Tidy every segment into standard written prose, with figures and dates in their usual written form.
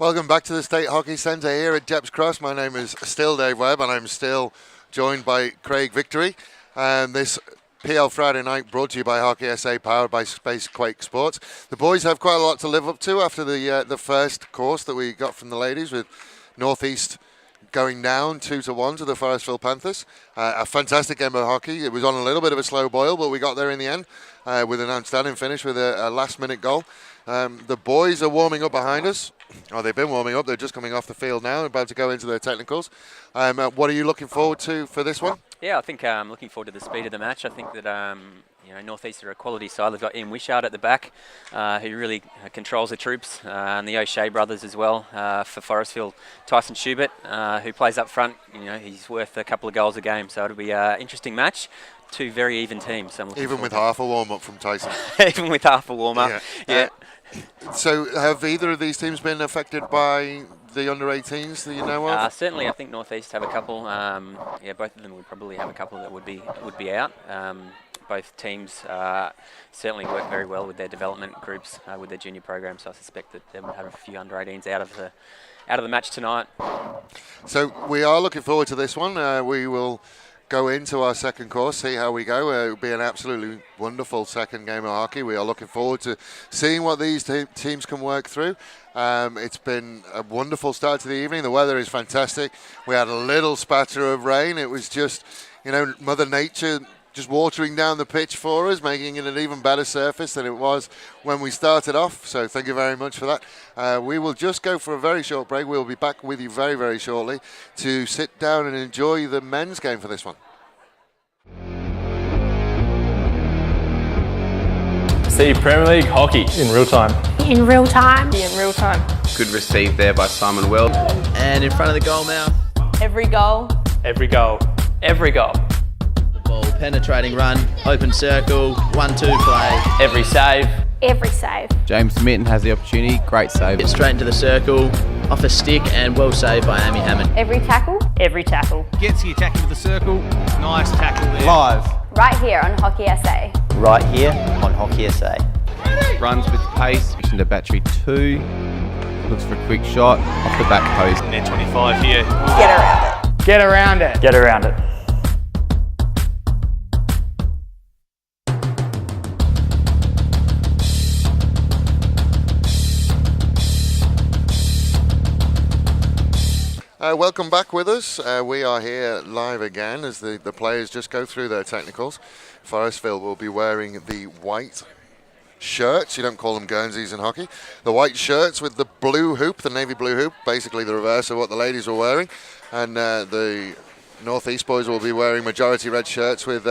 Welcome back to the State Hockey Centre here at Depps Cross. My name is still Dave Webb and I'm still joined by Craig Victory. And this PL Friday night brought to you by Hockey SA, powered by Space Quake Sports. The boys have quite a lot to live up to after the first course that we got from the ladies, with Northeast going down 2-1 to the Forestville Panthers. A fantastic game of hockey. It was on a little bit of a slow boil, but we got there in the end with an outstanding finish with a last-minute goal. The boys are warming up behind us. Oh, they've been warming up. They're just coming off the field now, about to go into their technicals. What are you looking forward to for this one? Yeah, I think I'm looking forward to the speed of the match. I think that Northeast are a quality side. They've got Ian Wishart at the back, who really controls the troops, and the O'Shea brothers as well. For Forestville, Tyson Schubert, who plays up front. He's worth a couple of goals a game, so it'll be an interesting match. Two very even teams. So even with half a warm-up from Tyson. Even with half a warm-up, yeah. So have either of these teams been affected by the under-18s that you know of? Certainly, I think Northeast have a couple. Both of them would probably have a couple that would be out. Both teams certainly work very well with their development groups, with their junior programs. So I suspect that they will have a few under-18s out of the match tonight. So we are looking forward to this one. We will go into our second course, see how we go. It will be an absolutely wonderful second game of hockey. We are looking forward to seeing what these teams can work through. It's been a wonderful start to the evening. The weather is fantastic. We had a little spatter of rain. It was just, Mother Nature just watering down the pitch for us, making it an even better surface than it was when we started off. So thank you very much for that. We will just go for a very short break. We'll be back with you very, very shortly to sit down and enjoy the men's game for this one. See Premier League hockey in real time. In real time. In real time. Good receive there by Simon Weld. And in front of the goal mouth. Every goal. Every goal. Every goal. Ball penetrating run, open circle, 1-2 play. Every save. Every save. James Mitten has the opportunity. Great save. Get straight into the circle, off a stick, and well saved by Amy Hammond. Every tackle. Every tackle. Gets the attack into the circle. Nice tackle there. Live. Right here on Hockey SA. Right here on Hockey SA. Runs with pace. Mission to battery 2. Looks for a quick shot off the back post. Net 25 here. Get around it. Get around it. Get around it. Welcome back with us. We are here live again as the players just go through their technicals. Forestville will be wearing the white shirts. You don't call them Guernseys in hockey. The white shirts with the blue hoop, the navy blue hoop, basically the reverse of what the ladies were wearing. And the Northeast boys will be wearing majority red shirts with,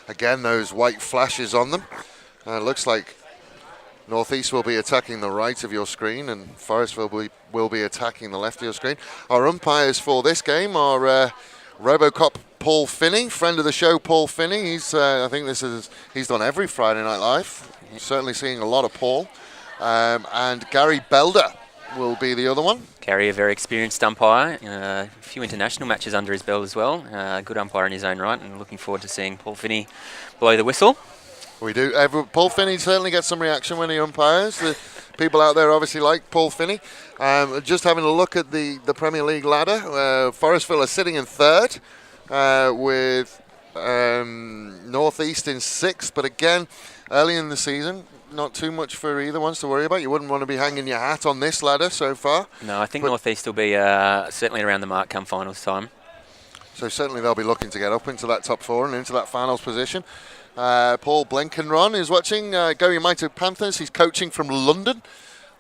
again, those white flashes on them. Looks like Northeast will be attacking the right of your screen and Forestville will be attacking the left of your screen. Our umpires for this game are Robocop Paul Finney, friend of the show Paul Finney. I think he's done every Friday Night Live. Certainly seeing a lot of Paul. And Gary Belder will be the other one. Gary, a very experienced umpire, a few international matches under his belt as well. Good umpire in his own right, and looking forward to seeing Paul Finney blow the whistle. We do. Paul Finney certainly gets some reaction when he umpires. The people out there obviously like Paul Finney. Just having a look at the Premier League ladder, Forestville are sitting in third with Northeast in sixth. But again, early in the season, not too much for either ones to worry about. You wouldn't want to be hanging your hat on this ladder so far. No, I think Northeast will be certainly around the mark come finals time. So certainly they'll be looking to get up into that top four and into that finals position. Paul Blenkenron is watching. Go United Panthers. He's coaching from London.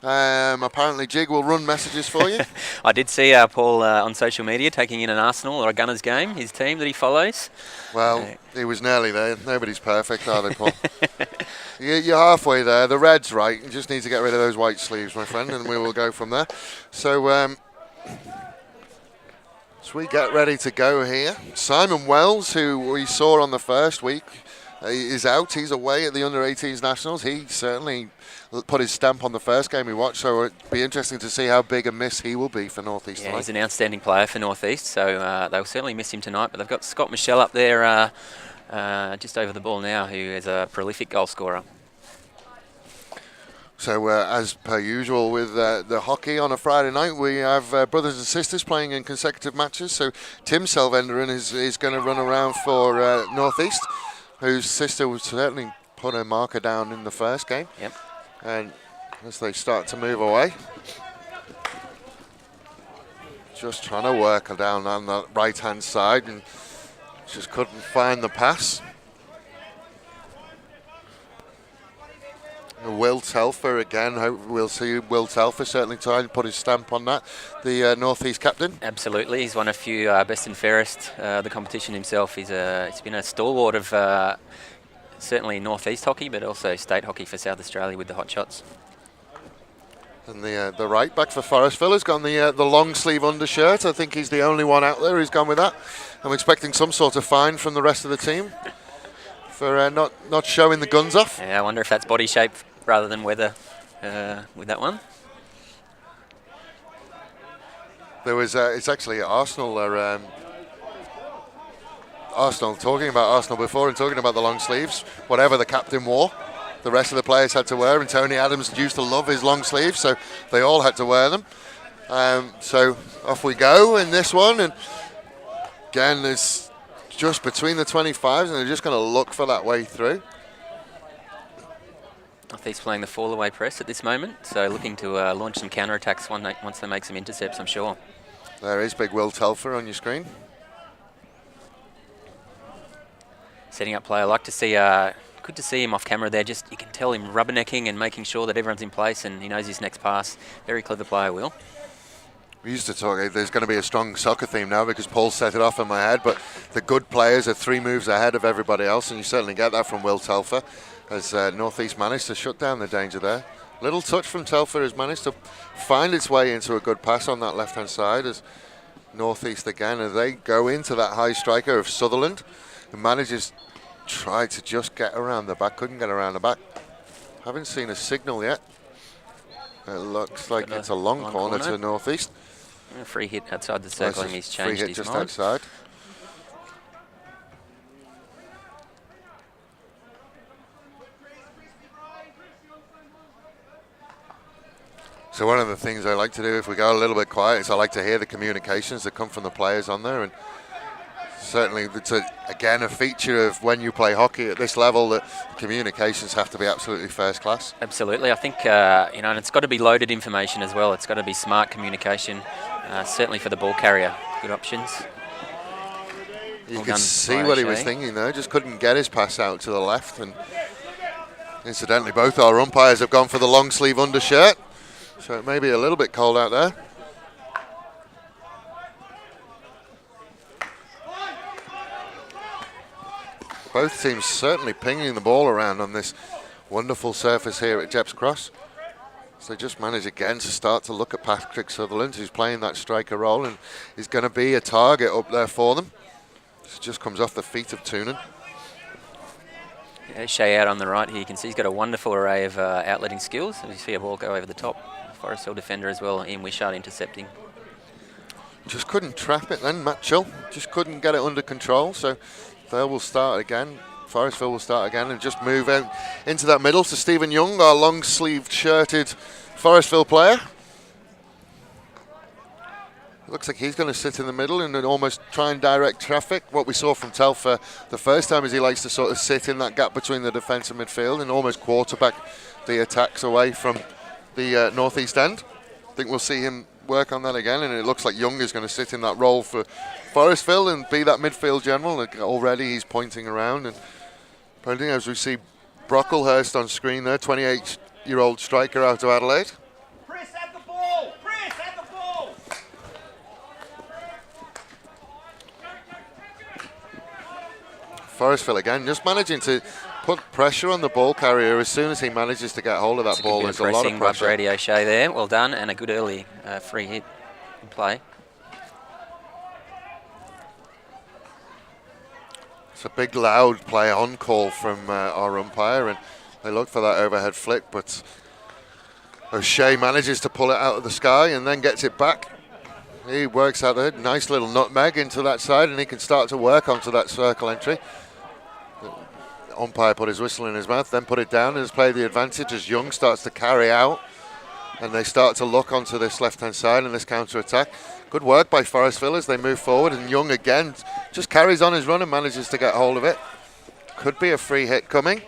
Apparently Jig will run messages for you. I did see Paul on social media taking in an Arsenal or a Gunners game, his team that he follows. Well, he was nearly there. Nobody's perfect, are they, Paul? You're halfway there. The red's right. You just need to get rid of those white sleeves, my friend, and we will go from there. So we get ready to go here. Simon Wells, who we saw on the first week, is out. He's away at the Under-18s Nationals. He certainly put his stamp on the first game we watched, so it'd be interesting to see how big a miss he will be for Northeast. Yeah, he's an outstanding player for Northeast, so they'll certainly miss him tonight. But they've got Scott Michelle up there just over the ball now, who is a prolific goal scorer. So as per usual with the hockey on a Friday night, we have brothers and sisters playing in consecutive matches. So Tim Selvenderen is going to run around for Northeast, whose sister would certainly put a marker down in the first game. Yep. And as they start to move away, just trying to work down on the right-hand side and just couldn't find the pass. Will Telfer again. We'll see Will Telfer certainly trying to put his stamp on that. The Northeast captain. Absolutely, he's won a few best and fairest. The competition himself. He's been a stalwart of certainly Northeast hockey, but also state hockey for South Australia with the Hot Shots. And the right back for Forestville has gone the long sleeve undershirt. I think he's the only one out there who's gone with that. I'm expecting some sort of fine from the rest of the team for not showing the guns off. Yeah, I wonder if that's body shape rather than weather with that one. There was it's actually Arsenal. Arsenal talking about Arsenal before and talking about the long sleeves. Whatever the captain wore, the rest of the players had to wear. And Tony Adams used to love his long sleeves, so they all had to wear them. So off we go in this one, and again, it's just between the 25s, and they're just going to look for that way through. Northeast playing the fall-away press at this moment, so looking to launch some counter-attacks once they make some intercepts, I'm sure. There is big Will Telfer on your screen. Setting up play. I like to see, good to see him off camera there. Just you can tell him rubbernecking and making sure that everyone's in place and he knows his next pass. Very clever player, Will. We used to talk, there's going to be a strong soccer theme now because Paul set it off in my head, but the good players are 3 moves ahead of everybody else, and you certainly get that from Will Telfer as Northeast managed to shut down the danger there. Little touch from Telfer has managed to find its way into a good pass on that left-hand side as Northeast again, as they go into that high striker of Sutherland, who manages tried to just get around the back, couldn't get around the back. Haven't seen a signal yet. It looks like it's a long corner to Northeast. A free hit outside the circle, and he's changed his just mind. outside. So one of the things I like to do if we go a little bit quiet is I like to hear the communications that come from the players on there, and certainly it's again a feature of when you play hockey at this level that communications have to be absolutely first class. Absolutely, I think and it's got to be loaded information as well. It's got to be smart communication, certainly for the ball carrier. Good options. You can see what he was thinking there, just couldn't get his pass out to the left, and incidentally both our umpires have gone for the long sleeve undershirt, so it may be a little bit cold out there. Both teams certainly pinging the ball around on this wonderful surface here at Jepp's Cross. So they just manage again to start to look at Patrick Sutherland, who's playing that striker role and is going to be a target up there for them. This just comes off the feet of Toonan. Yeah, Shea out on the right here. You can see he's got a wonderful array of outletting skills. You see a ball go over the top. Forestville defender as well, Ian Wishart intercepting. Just couldn't trap it then, Matt Chill. Just couldn't get it under control. So they will start again. Forestville will start again and just move out into that middle to Stephen Young, our long-sleeved shirted Forestville player. Looks like he's going to sit in the middle and almost try and direct traffic. What we saw from Telfer the first time is he likes to sort of sit in that gap between the defence and midfield and almost quarterback the attacks away from the northeast end. I think we'll see him work on that again, and it looks like Young is going to sit in that role for Forestville and be that midfield general. Already he's pointing around, and pointing as we see Brocklehurst on screen there, 28-year-old striker out of Adelaide. Press at the ball! Press at the ball! Forestville again, just managing to put pressure on the ball carrier as soon as he manages to get hold of that ball. There's a lot of pressure. Brady O'Shea there, well done, and a good early free hit in play. It's a big loud play on call from our umpire, and they look for that overhead flick, but O'Shea manages to pull it out of the sky and then gets it back. He works out a nice little nutmeg into that side, and he can start to work onto that circle entry. umpire put his whistle in his mouth, then put it down and has played the advantage as Young starts to carry out. And they start to look onto this left-hand side in this counter-attack. Good work by Forestville as they move forward, and Young again just carries on his run and manages to get hold of it. Could be a free hit coming.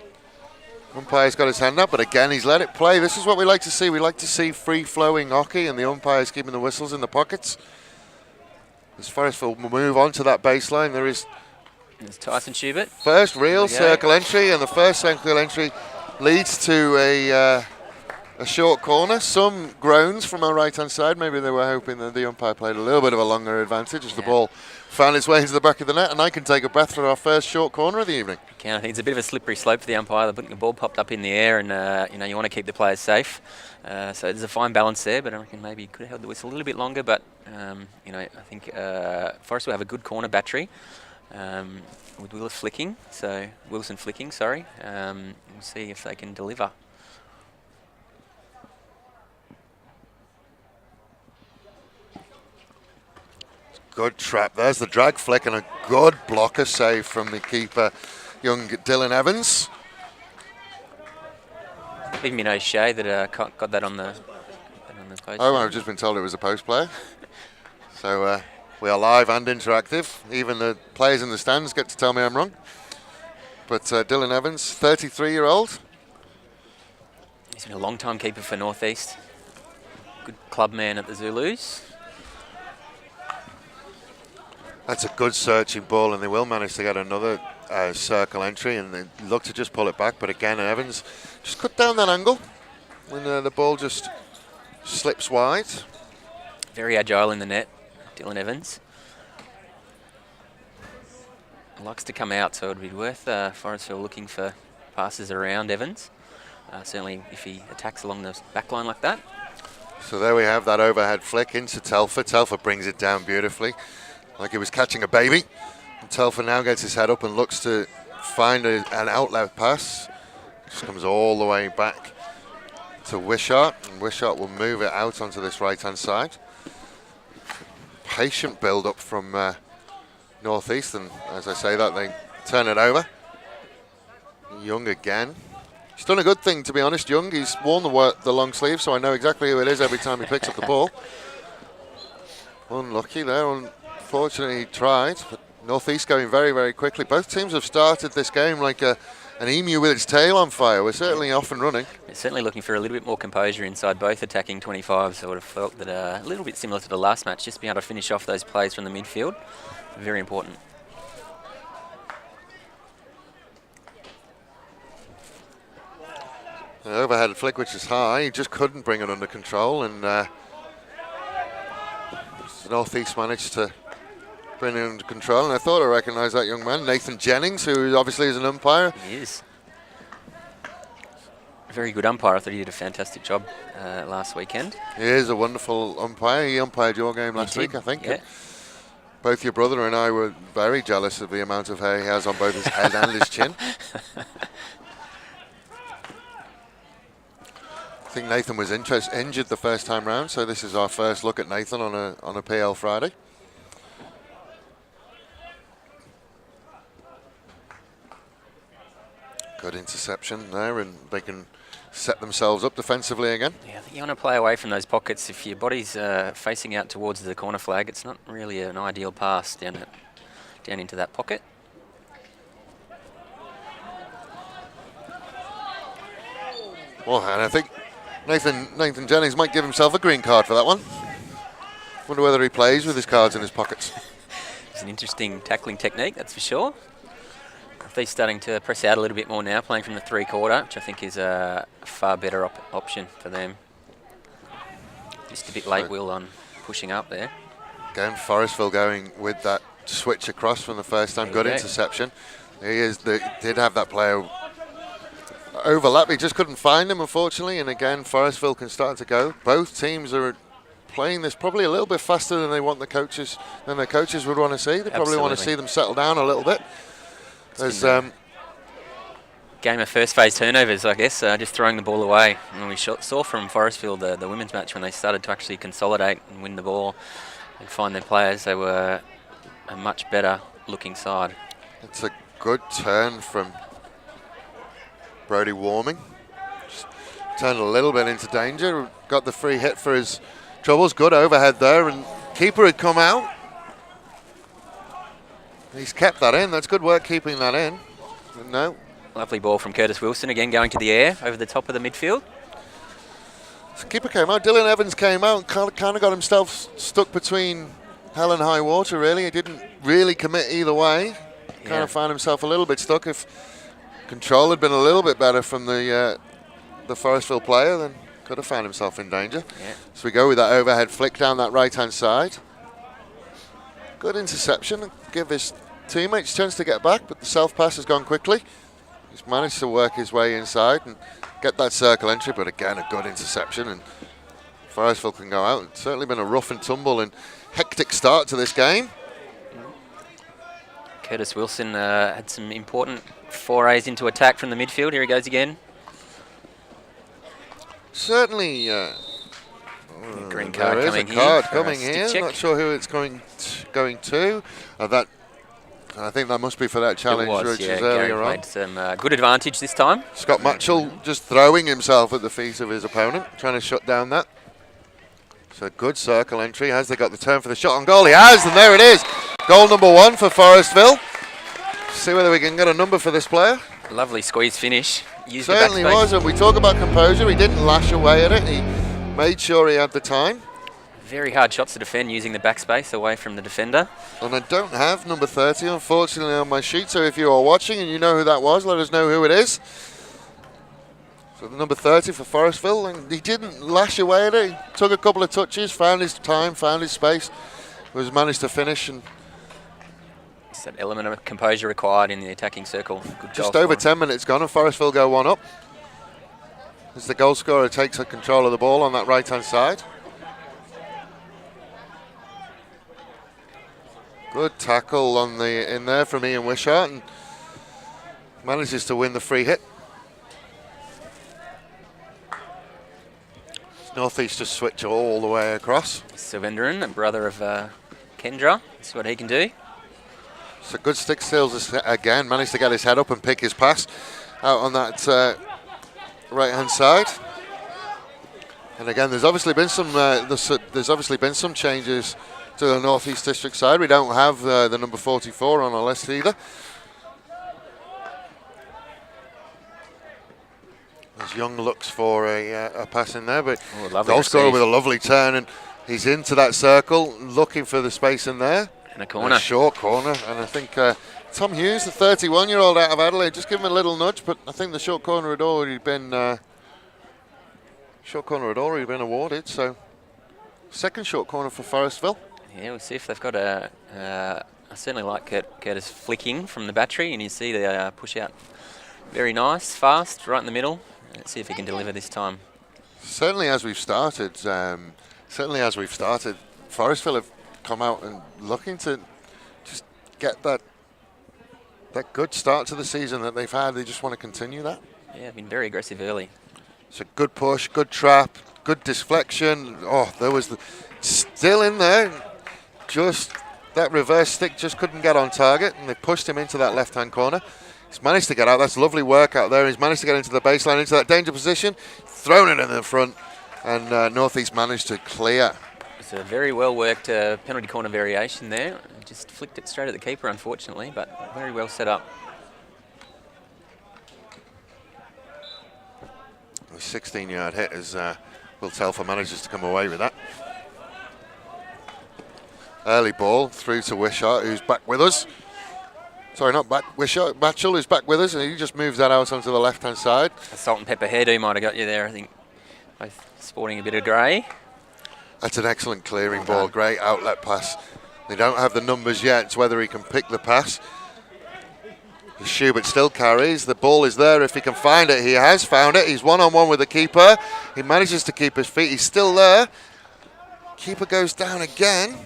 Umpire's got his hand up, but again he's let it play. This is what we like to see. We like to see free-flowing hockey, and the umpire's keeping the whistles in the pockets. As Forestville move on to that baseline, there's Tyson Schubert. First real circle entry, and the first circle entry leads to a short corner. Some groans from our right-hand side. Maybe they were hoping that the umpire played a little bit of a longer advantage as the ball found its way into the back of the net, and I can take a breath for our first short corner of the evening. I think it's a bit of a slippery slope for the umpire. The ball popped up in the air, and you want to keep the players safe. So there's a fine balance there, but I reckon maybe he could have held the whistle a little bit longer. But I think Forest will have a good corner battery with Wilson flicking. We'll see if they can deliver. Good trap. There's the drag flick and a good blocker save from the keeper, young Dylan Evans. Even O'Shea that got that on the post. Oh, I've just been told it was a post player. So we are live and interactive. Even the players in the stands get to tell me I'm wrong. But Dylan Evans, 33-year-old. He's been a long-time keeper for North East. Good club man at the Zulus. That's a good searching ball, and they will manage to get another circle entry, and they look to just pull it back. But again, Evans just cut down that angle when the ball just slips wide. Very agile in the net, Dylan Evans. Likes to come out, so it would be worth Forestville looking for passes around Evans. Certainly if he attacks along the back line like that. So there we have that overhead flick into Telfer. Telfer brings it down beautifully, like he was catching a baby. And Telfer now gets his head up and looks to find an outlet pass. Just comes all the way back to Wishart, and Wishart will move it out onto this right-hand side. Patient build-up from North East, and as I say that, they turn it over. Young again. He's done a good thing, to be honest, Young. He's worn the long sleeve, so I know exactly who it is every time he picks up the ball. Unlucky there. Unfortunately, he tried, but North East going very, very quickly. Both teams have started this game like an emu with its tail on fire. We're certainly off and running. They're certainly looking for a little bit more composure inside both attacking 25s. I would have felt that a little bit similar to the last match, just being able to finish off those plays from the midfield. Very important. An overhead flick, which is high. He just couldn't bring it under control, and North East managed to bring it under control. And I thought I recognised that young man, Nathan Jennings, who obviously is an umpire. He is. A very good umpire. I thought he did a fantastic job last weekend. He is a wonderful umpire. He umpired your game last week, I think. Yeah. Both your brother and I were very jealous of the amount of hair he has on both his head and his chin. I think Nathan was injured the first time round, so this is our first look at Nathan on a PL Friday. Good interception there, and they can set themselves up defensively again. Yeah, I think you want to play away from those pockets. If your body's facing out towards the corner flag, it's not really an ideal pass down into that pocket. Well, and I think Nathan Jennings might give himself a green card for that one. Wonder whether he plays with his cards in his pockets. It's an interesting tackling technique, that's for sure. They're starting to press out a little bit more now, playing from the three-quarter, which I think is a far better option for them. Just a bit late, Will, on pushing up there. Again, Forestville going with that switch across from the first time. Good interception. Did have that player overlap. He just couldn't find him, unfortunately. And again, Forestville can start to go. Both teams are playing this probably a little bit faster than their coaches would want to see. They probably want to see them settle down a little bit. There's game of first phase turnovers, I guess, just throwing the ball away. And we saw from Forestville the women's match when they started to actually consolidate and win the ball and find their players. They were a much better looking side. It's a good turn from Brody warming. Just turned a little bit into danger. Got the free hit for his troubles. Good overhead there, and keeper had come out. He's kept that in. That's good work keeping that in. But no. Lovely ball from Curtis Wilson, again going to the air over the top of the midfield. So keeper came out. Dylan Evans came out and kind of got himself stuck between hell and high water, really. He didn't really commit either way. Kind of found himself a little bit stuck. If control had been a little bit better from the Forestville player, then could have found himself in danger. Yeah. So we go with that overhead flick down that right-hand side. Good interception. Give his teammates a chance to get back, but the self-pass has gone quickly. He's managed to work his way inside and get that circle entry, but again, a good interception, and Forestville can go out. It's certainly been a rough and tumble and hectic start to this game. Curtis Wilson had some important forays into attack from the midfield. Here he goes again. Certainly, Green card there is coming a here. card for a coming stick here. check. Not sure who it's going to. I think that must be for that challenge, It was, which yeah. was Gary earlier on. made some good advantage this time. Scott Matchell just throwing himself at the feet of his opponent, trying to shut down that. So good circle entry. Has they got the turn for the shot on goal? He has, and there it is. Goal number 1 for Forestville. See whether we can get a number for this player. Lovely squeeze finish. Used the Certainly backspace. was, and we talk about composure. He didn't lash away at it. He made sure he had the time. Very hard shots to defend using the backspace away from the defender. And I don't have number 30, unfortunately, on my sheet. So if you are watching and you know who that was, let us know who it is. So the number 30 for Forestville, and he didn't lash away at it. He took a couple of touches, found his time, found his space, was managed to finish, and It's that element of composure required in the attacking circle. Good just goal over for 10 minutes gone, and Forestville go 1 up. As the goal scorer takes control of the ball on that right-hand side. Good tackle on in there from Ian Wishart, and manages to win the free hit. Northeast just switch all the way across. Sylvenderan, a brother of Kendra. That's what he can do. So good stick steals again. Managed to get his head up and pick his pass out on that right-hand side. And again, there's obviously been some changes to the Northeast District side. We don't have the number 44 on our list either. As Young looks for a pass in there, but goal scorer with a lovely turn, and he's into that circle, looking for the space in there. In a corner. A short corner, and I think Tom Hughes, the 31-year-old out of Adelaide, just give him a little nudge, but I think the short corner had already been awarded. So second short corner for Forestville. Yeah, we'll see if they've got I certainly like Curtis flicking from the battery, and you see the push out. Very nice, fast, right in the middle. Let's see if he can deliver this time. Certainly as we've started, Forestville have come out and looking to just get that good start to the season that they've had. They just want to continue that. Yeah, been very aggressive early. So good push, good trap, good deflection. Oh, there was still in there. Just that reverse stick just couldn't get on target, and they pushed him into that left-hand corner. He's managed to get out. That's lovely work out there. He's managed to get into the baseline, into that danger position, thrown it in the front, and Northeast managed to clear. It's a very well worked penalty corner variation there. Just flicked it straight at the keeper, unfortunately, but very well set up. A 16-yard hit, as Will Telfer manages to come away with that. Early ball through to Wishart, who's back with us. Sorry, not back. Wishart, Batchel, who's back with us, and he just moves that out onto the left-hand side. A salt and pepper hairdo might have got you there, I think. Both sporting a bit of grey. That's an excellent clearing ball, great outlet pass. They don't have the numbers yet to whether he can pick the pass. Schubert still carries. The ball is there if he can find it. He has found it. He's one-on-one with the keeper. He manages to keep his feet. He's still there. Keeper goes down again.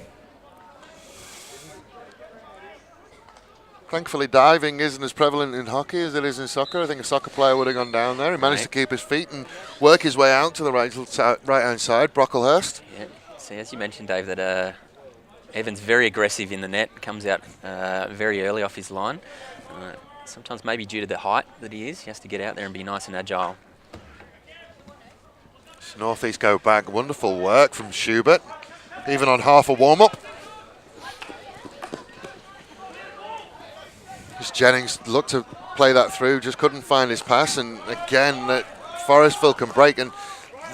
Thankfully, diving isn't as prevalent in hockey as it is in soccer. I think a soccer player would have gone down there. He managed to keep his feet and work his way out to the right-hand side, Brocklehurst. Yeah. See, as you mentioned, Dave, that Evans very aggressive in the net, comes out very early off his line. sometimes maybe due to the height that he is. He has to get out there and be nice and agile. So Northeast go back. Wonderful work from Schubert, even on half a warm-up. As Jennings looked to play that through, just couldn't find his pass, and again, that Forestville can break, and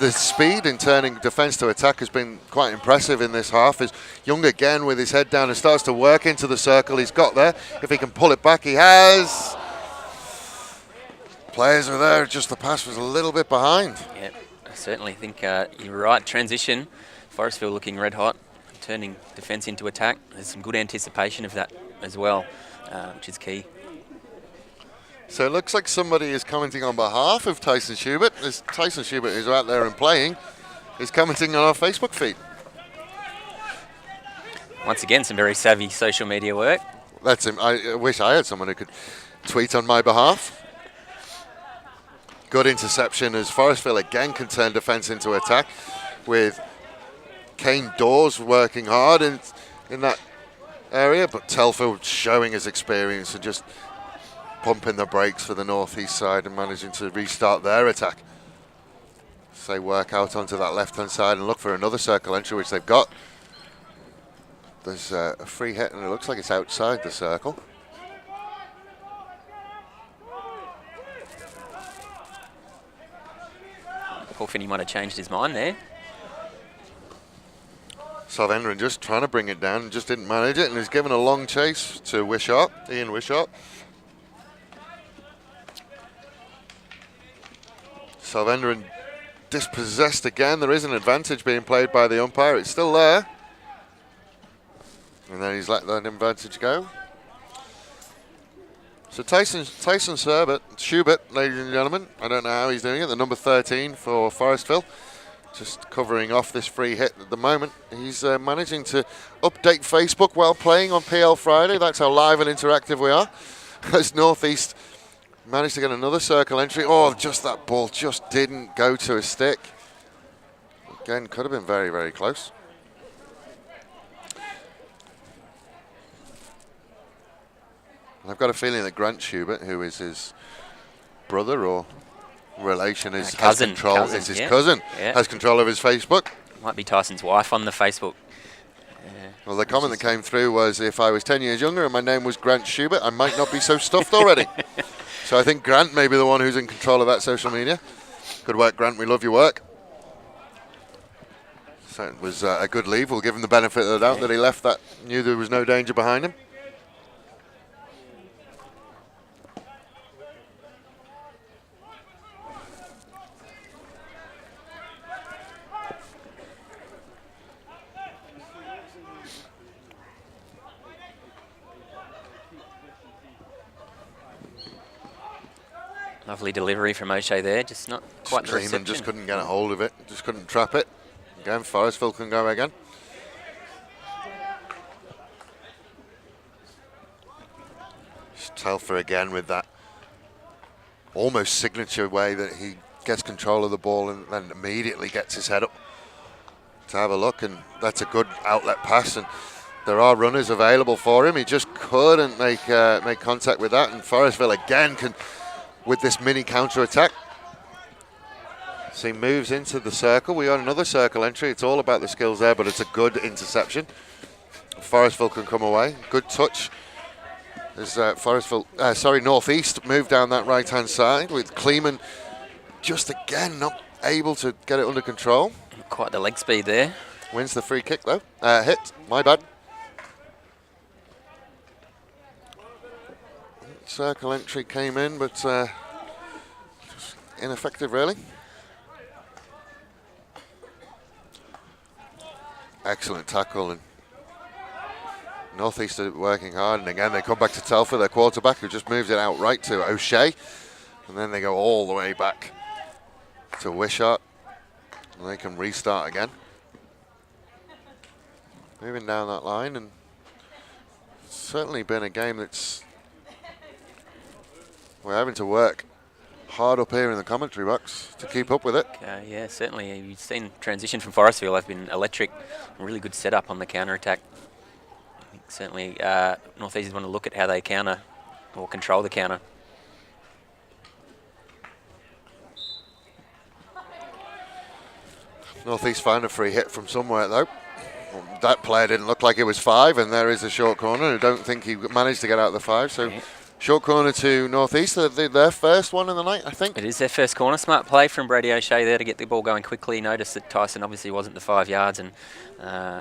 the speed in turning defence to attack has been quite impressive in this half. As Young again with his head down and starts to work into the circle. He's got there. If he can pull it back, he has. Players are there, just the pass was a little bit behind. Yeah, I certainly think you're right. Transition, Forestville looking red hot, turning defence into attack. There's some good anticipation of that as well, which is key. So it looks like somebody is commenting on behalf of Tyson Schubert. As Tyson Schubert is out there and playing, is commenting on our Facebook feed. Once again, some very savvy social media work. That's him. I wish I had someone who could tweet on my behalf. Good interception as Forestville again can turn defence into attack with Kane Dawes working hard in that area, but Telfer showing his experience and just pumping the brakes for the northeast side and managing to restart their attack. So they work out onto that left-hand side and look for another circle entry, which they've got. There's a free hit, and it looks like it's outside the circle. Paul Finney might have changed his mind there. Southend just trying to bring it down, just didn't manage it, and he's given a long chase to Wishart, Ian Wishart. Southend dispossessed again. There is an advantage being played by the umpire. It's still there. And then he's let that advantage go. So Tyson Schubert, ladies and gentlemen. I don't know how he's doing it. The number 13 for Forestville. Just covering off this free hit at the moment. He's managing to update Facebook while playing on PL Friday. That's how live and interactive we are. As Northeast managed to get another circle entry. Oh, just that ball just didn't go to a stick. Again, could have been very, very close. And I've got a feeling that Grant Schubert, who is his brother or relation, has control. It's his cousin. Yeah. Has control of his Facebook. Might be Tyson's wife on the Facebook. Well, the comment that came through was, if I was 10 years younger and my name was Grant Schubert, I might not be so stuffed already. So I think Grant may be the one who's in control of that social media. Good work, Grant. We love your work. So it was a good leave. We'll give him the benefit of the doubt that he left that, knew there was no danger behind him. Lovely delivery from O'Shea there, just not quite the reception. Just couldn't get a hold of it, just couldn't trap it. Again, Forestville can go again. Telfer again with that almost signature way that he gets control of the ball and then immediately gets his head up to have a look, and that's a good outlet pass, and there are runners available for him. He just couldn't make contact with that, and Forestville again can, with this mini counter-attack. So he moves into the circle. We got another circle entry. It's all about the skills there, but it's a good interception. Forestville can come away. Good touch. As Northeast moved down that right-hand side with Kleeman just again not able to get it under control. Quite the leg speed there. Wins the free kick though. Hit, my bad. Circle entry came in, but just ineffective really. Excellent tackle, and Northeast are working hard, and again they come back to Telfer, their quarterback, who just moves it out right to O'Shea, and then they go all the way back to Wishart, and they can restart again. Moving down that line, and it's certainly been a game that's we're having to work hard up here in the commentary box to keep up with it. Yeah, certainly. You've seen transition from Forestville. They've been electric, really good setup on the counter-attack. I think certainly Northeast want to look at how they counter or control the counter. Northeast found a free hit from somewhere though. That player didn't look like it was 5, and there is a short corner. I don't think he managed to get out of the 5, so short corner to Northeast. Their first one in the night, I think. It is their first corner. Smart play from Brady O'Shea there to get the ball going quickly. Notice that Tyson obviously wasn't the 5 yards, and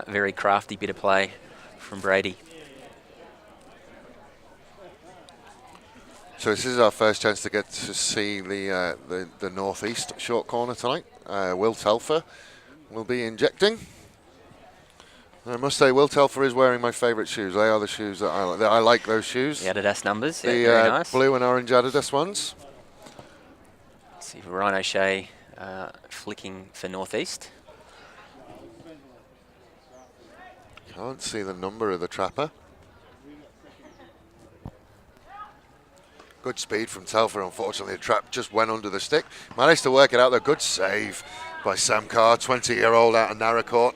very crafty bit of play from Brady. So this is our first chance to get to see the Northeast short corner tonight. Will Telfer will be injecting. I must say, Will Telfer is wearing my favourite shoes. They are the shoes that I like. I like those shoes. The Adidas numbers, The very nice. blue and orange Adidas ones. Let's see, Ryan O'Shea flicking for Northeast. Can't see the number of the trapper. Good speed from Telfer. Unfortunately, the trap just went under the stick. Managed to work it out though. Good save by Sam Carr, 20-year-old out of Narracourt.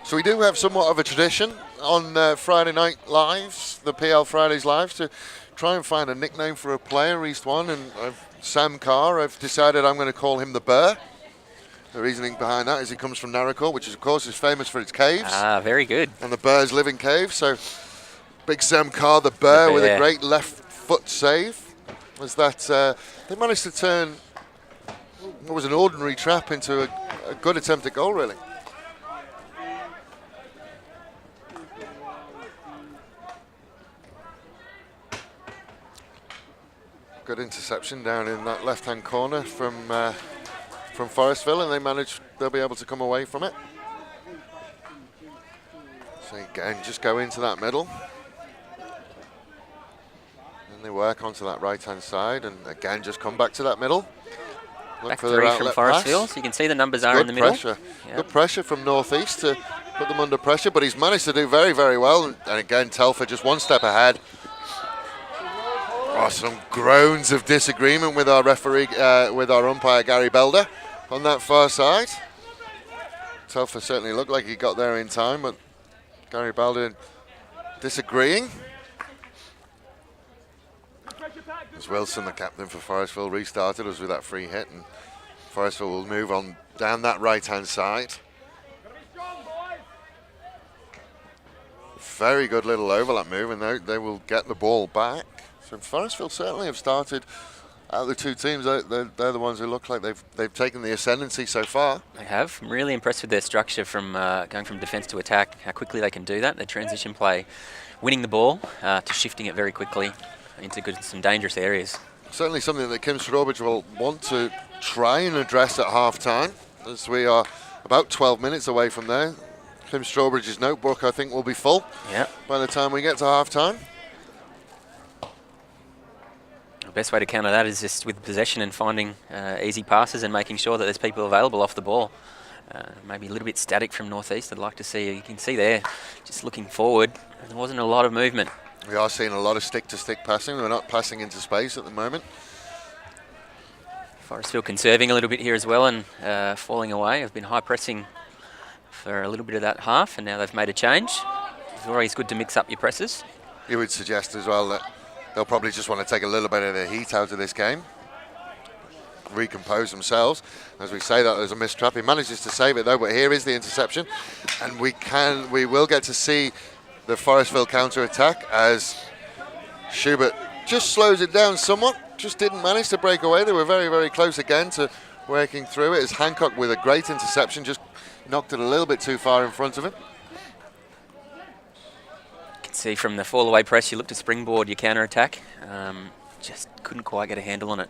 So we do have somewhat of a tradition on Friday night lives, the PL Fridays lives, to try and find a nickname for a player, East One, and Sam Carr, I've decided I'm going to call him the Burr. The reasoning behind that is he comes from Narracourt, which of course is famous for its caves. Ah, very good. And the Burrs live in caves, so big Sam Carr, the Burr, with a great left foot save. Was that they managed to turn what was an ordinary trap into a good attempt at goal, really. Good interception down in that left-hand corner from Forestville, and they'll be able to come away from it. So again, just go into that middle. And they work onto that right-hand side, and again, just come back to that middle. Look Back for 3 their from outlet Forestville, pass. so you can see the numbers are in the middle. Pressure. Yep. Good pressure from Northeast to put them under pressure, but he's managed to do very, very well. And again, Telfer just one step ahead. Oh, some groans of disagreement with our referee, with our umpire Gary Belder on that far side. Telfer certainly looked like he got there in time, but Gary Belder disagreeing. As Wilson, the captain for Forestville, restarted us with that free hit, and Forestville will move on down that right-hand side. Very good little overlap move, and they will get the ball back. So Forestville certainly have started, out of the two teams, they're the ones who look like they've taken the ascendancy so far. They have. I'm really impressed with their structure from going from defence to attack, how quickly they can do that, their transition play, winning the ball to shifting it very quickly into some dangerous areas. Certainly something that Kim Strawbridge will want to try and address at half-time, as we are about 12 minutes away from there. Kim Strawbridge's notebook, I think, will be full by the time we get to half-time. The best way to counter that is just with possession and finding easy passes and making sure that there's people available off the ball. Maybe a little bit static from Northeast. I'd like to see, you can see there, just looking forward, there wasn't a lot of movement. We are seeing a lot of stick-to-stick passing. We're not passing into space at the moment. Forestville conserving a little bit here as well and falling away. They've been high pressing for a little bit of that half, and now they've made a change. It's always good to mix up your presses. You would suggest as well that they'll probably just want to take a little bit of the heat out of this game, recompose themselves. As we say that, there's a missed trap. He manages to save it though, but here is the interception, and we will get to see the Forestville counter-attack as Schubert just slows it down somewhat, just didn't manage to break away. They were very, very close again to working through it, as Hancock with a great interception just knocked it a little bit too far in front of him. You can see from the fall-away press, you look to springboard your counter-attack. Just couldn't quite get a handle on it.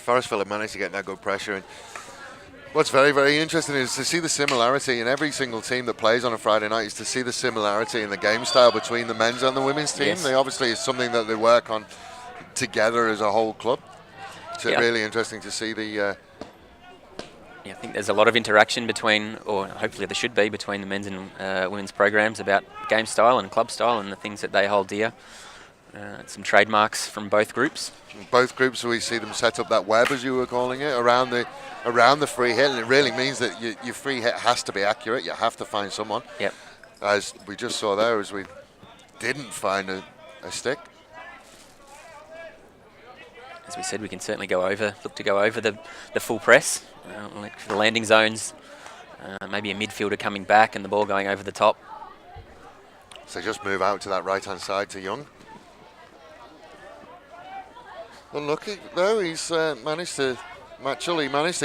Forestville have managed to get that good pressure. And what's very, very interesting is to see the similarity in every single team that plays on a Friday night, is to see the similarity in the game style between the men's and the women's team. Yes. They obviously is something that they work on together as a whole club. It's really interesting to see the... Yeah, I think there's a lot of interaction between, or hopefully there should be, between the men's and women's programs about game style and club style and the things that they hold dear. Some trademarks from both groups. In both groups, we see them set up that web, as you were calling it, around the free hit, and it really means that your free hit has to be accurate. You have to find someone. Yep. As we just saw there, as we didn't find a stick. As we said, we can certainly look to go over the full press, like for the landing zones. Maybe a midfielder coming back and the ball going over the top. So just move out to that right-hand side to Young. Unlucky though, he's managed to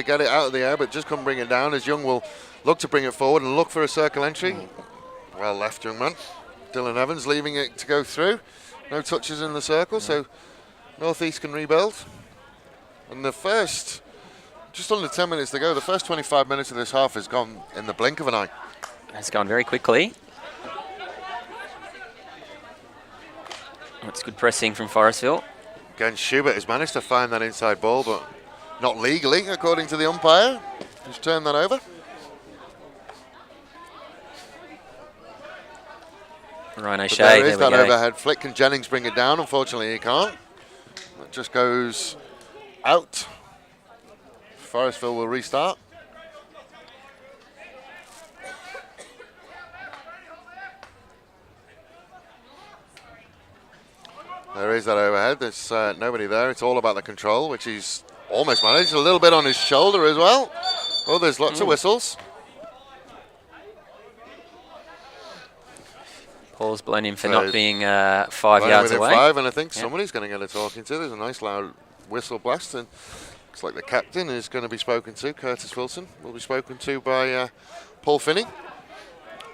get it out of the air, but just couldn't bring it down, as Young will look to bring it forward and look for a circle entry. Well left, young man. Dylan Evans leaving it to go through. No touches in the circle, so North East can rebuild. And the first, just under 10 minutes to go, the first 25 minutes of this half has gone in the blink of an eye. It's gone very quickly. That's good pressing from Forestville. Again, Schubert has managed to find that inside ball, but not legally, according to the umpire. Just turned that over. Ryan But O'Shea, there is there we that go. overhead flick. Can Jennings bring it down? Unfortunately, he can't. It just goes out. Forestville will restart. There is that overhead. There's nobody there. It's all about the control, which he's almost managed. A little bit on his shoulder as well. Oh, there's lots of whistles. Paul's blown him for So not being 5 Right yards within away. 5, and I think somebody's going to get a talking to. There's a nice loud whistle blast, and looks like the captain is going to be spoken to. Curtis Wilson will be spoken to by Paul Finney.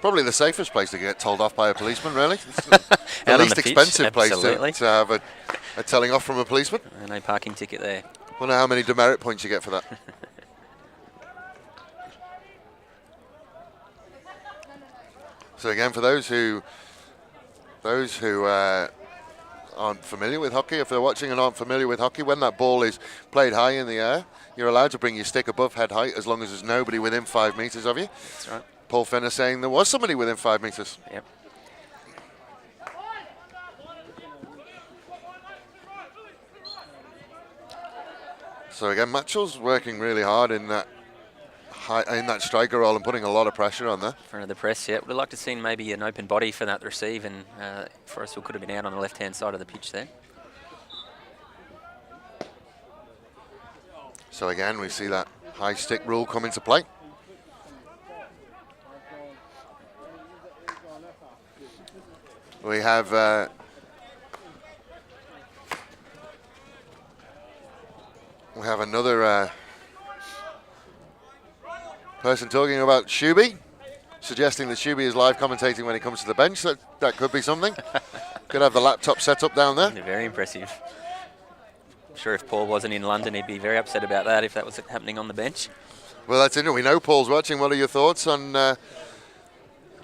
Probably the safest place to get told off by a policeman, really. It's the Out on least the pitch, expensive place absolutely. to have a telling off from a policeman. No parking ticket there. Wonder how many demerit points you get for that. So again, for those who aren't familiar with hockey, if they're watching and aren't familiar with hockey, when that ball is played high in the air, you're allowed to bring your stick above head height as long as there's nobody within 5 meters of you. That's right. Paul Fenner saying there was somebody within 5 meters. Yep. So again, Matchell's working really hard in that striker role and putting a lot of pressure on there. Front of the press, yeah. We'd like to see maybe an open body for that receive, and Forestville could have been out on the left-hand side of the pitch there. So again, we see that high stick rule come into play. We have another person talking about Shuby, suggesting that Shuby is live commentating when he comes to the bench. That could be something. Could have the laptop set up down there. They're very impressive. I'm sure if Paul wasn't in London, he'd be very upset about that if that was happening on the bench. Well, that's it. We know Paul's watching. What are your thoughts on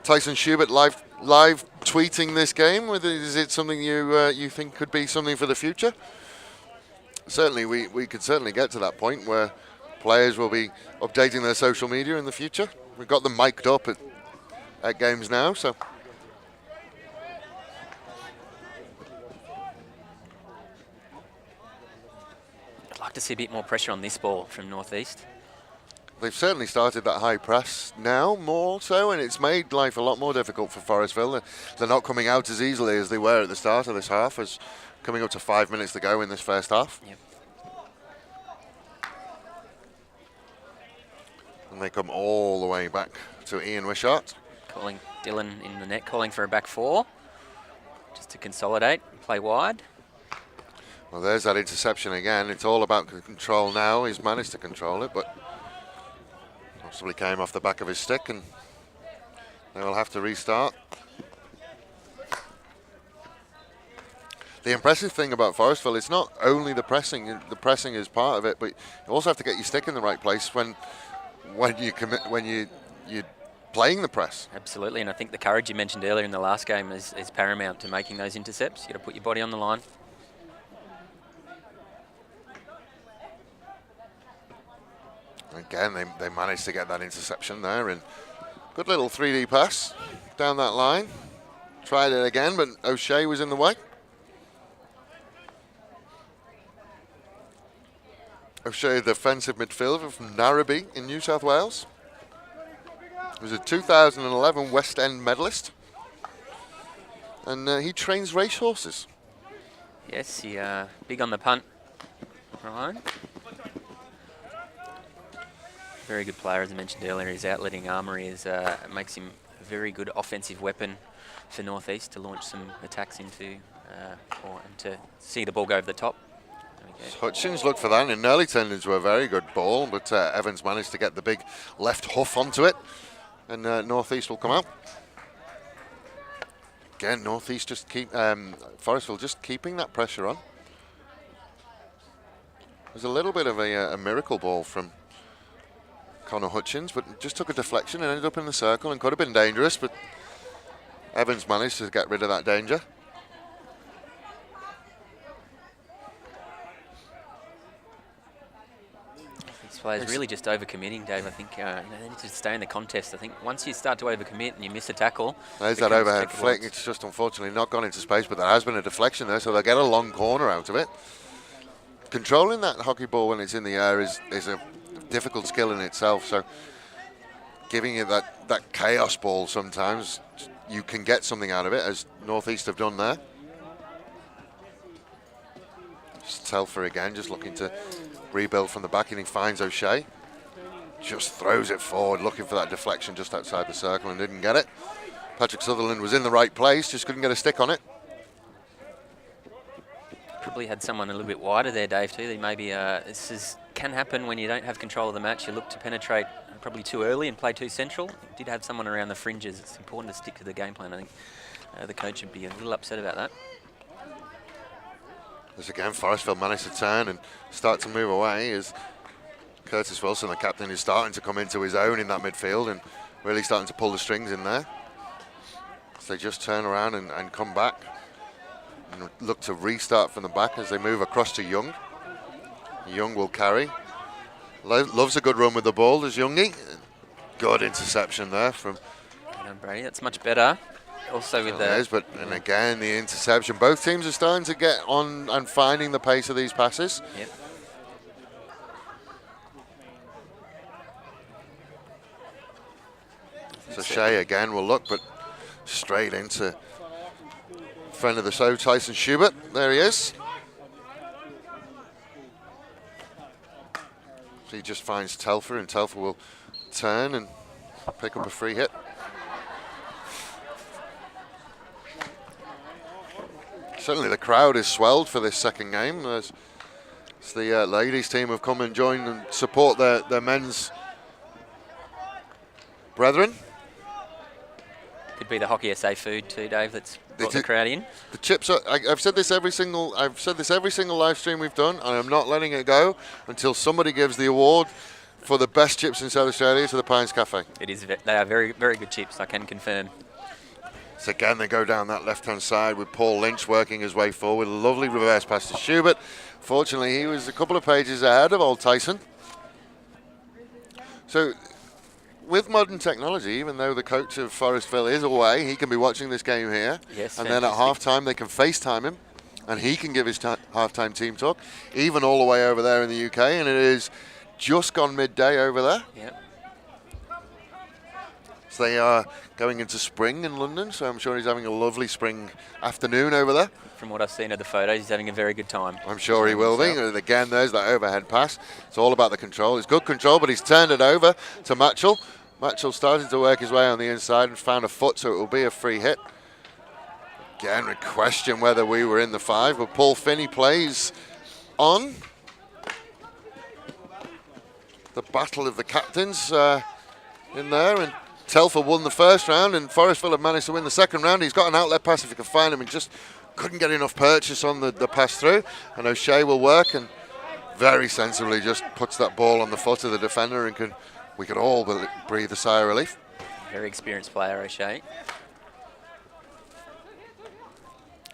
Tyson Schubert live tweeting this game? Is it something you think could be something for the future? Certainly, we could certainly get to that point where players will be updating their social media in the future. We've got them mic'd up at games now, so. I'd like to see a bit more pressure on this ball from North East. They've certainly started that high press now, more so, and it's made life a lot more difficult for Forestville. They're not coming out as easily as they were at the start of this half, as coming up to 5 minutes to go in this first half. Yep. And they come all the way back to Ian Wishart. Calling Dylan in the net, calling for a back four, just to consolidate, play wide. Well, there's that interception again. It's all about control now. He's managed to control it, but possibly came off the back of his stick, and they will have to restart. The impressive thing about Forestville, it's not only the pressing is part of it, but you also have to get your stick in the right place when you're playing the press. Absolutely, and I think the courage you mentioned earlier in the last game is paramount to making those intercepts. You've got to put your body on the line. Again, they managed to get that interception there, and good little 3D pass down that line. Tried it again, but O'Shea was in the way. O'Shea, the defensive midfielder from Narrabee in New South Wales. He was a 2011 West End medalist. And he trains racehorses. Yes, he big on the punt. Right. Very good player, as I mentioned earlier. His outletting armoury makes him a very good offensive weapon for North East to launch some attacks into, and to see the ball go over the top. Hutchins looked for that, and it nearly turned into a very good ball, but Evans managed to get the big left hoof onto it, and North East will come out. Again, North East just Forestville just keeping that pressure on. It was a little bit of a miracle ball from Connor Hutchins, but just took a deflection and ended up in the circle and could have been dangerous, but Evans managed to get rid of that danger. These players really just overcommitting, Dave. I think they need to stay in the contest. I think once you start to overcommit and you miss a tackle, there's that overhead flick. It's just unfortunately not gone into space, but there has been a deflection there, so they'll get a long corner out of it. Controlling that hockey ball when it's in the air is a difficult skill in itself, so giving it that chaos ball sometimes, you can get something out of it, as North East have done there. Just Telfer again, just looking to rebuild from the back, and he finds O'Shea. Just throws it forward, looking for that deflection just outside the circle and didn't get it. Patrick Sutherland was in the right place, just couldn't get a stick on it. Probably had someone a little bit wider there, Dave, too. Maybe can happen when you don't have control of the match. You look to penetrate probably too early and play too central. You did have someone around the fringes. It's important to stick to the game plan. I think the coach would be a little upset about that. As again, Forestville managed to turn and start to move away, as Curtis Wilson, the captain, is starting to come into his own in that midfield and really starting to pull the strings in there. So they just turn around and come back and look to restart from the back as they move across to Young. Young will carry. Loves a good run with the ball, does Youngie. Good interception there from Brady. That's much better. Also with and again the interception. Both teams are starting to get on and finding the pace of these passes. Yep. So Shea again will look, but straight into friend of the show, Tyson Schubert. There he is. So he just finds Telfer, and Telfer will turn and pick up a free hit. Certainly the crowd is swelled for this second game. As the ladies team have come and joined and support their men's brethren. Could be the Hockey SA food too, Dave. That's brought the crowd in. The chips are. I've said this every single live stream we've done, and I'm not letting it go until somebody gives the award for the best chips in South Australia to the Pines Cafe. It is. They are very, very good chips. I can confirm. So again, they go down that left-hand side with Paul Lynch working his way forward. Lovely reverse pass to Schubert. Fortunately, he was a couple of pages ahead of old Tyson. So, with modern technology, even though the coach of Forestville is away, he can be watching this game here. Yes, and then at half-time, they can FaceTime him, and he can give his half-time team talk, even all the way over there in the UK, and it is just gone midday over there. Yep. So they are going into spring in London, so I'm sure he's having a lovely spring afternoon over there. From what I've seen of the photos, he's having a very good time. I'm sure he will be. And again, there's that overhead pass. It's all about the control. It's good control, but he's turned it over to Matchell. Matchell started to work his way on the inside and found a foot, so it will be a free hit. Again, we question whether we were in the 5, but Paul Finney plays on. The battle of the captains in there, and Telfer won the first round, and Forestville have managed to win the second round. He's got an outlet pass if he can find him, and just couldn't get enough purchase on the pass through. And O'Shea will work and very sensibly just puts that ball on the foot of the defender, and we could all breathe a sigh of relief. Very experienced player, O'Shea.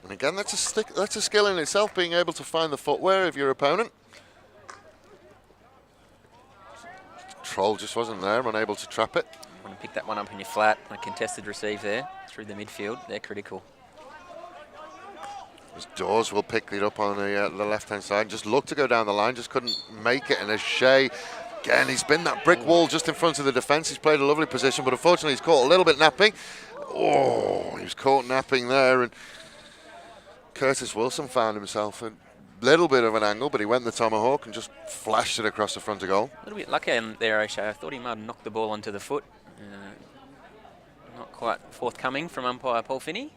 And again, that's a skill in itself, being able to find the footwear of your opponent. Troll just wasn't there, unable to trap it. Want to pick that one up in your flat. A contested receive there through the midfield. They're critical. As Dawes will pick it up on the left-hand side. Just looked to go down the line, just couldn't make it. And O'Shea, again, he's been that brick wall just in front of the defence. He's played a lovely position, but unfortunately he's caught a little bit napping. Oh, he was caught napping there. And Curtis Wilson found himself a little bit of an angle, but he went the tomahawk and just flashed it across the front of goal. A little bit lucky in there, O'Shea. I thought he might have knocked the ball onto the foot. Not quite forthcoming from umpire Paul Finney.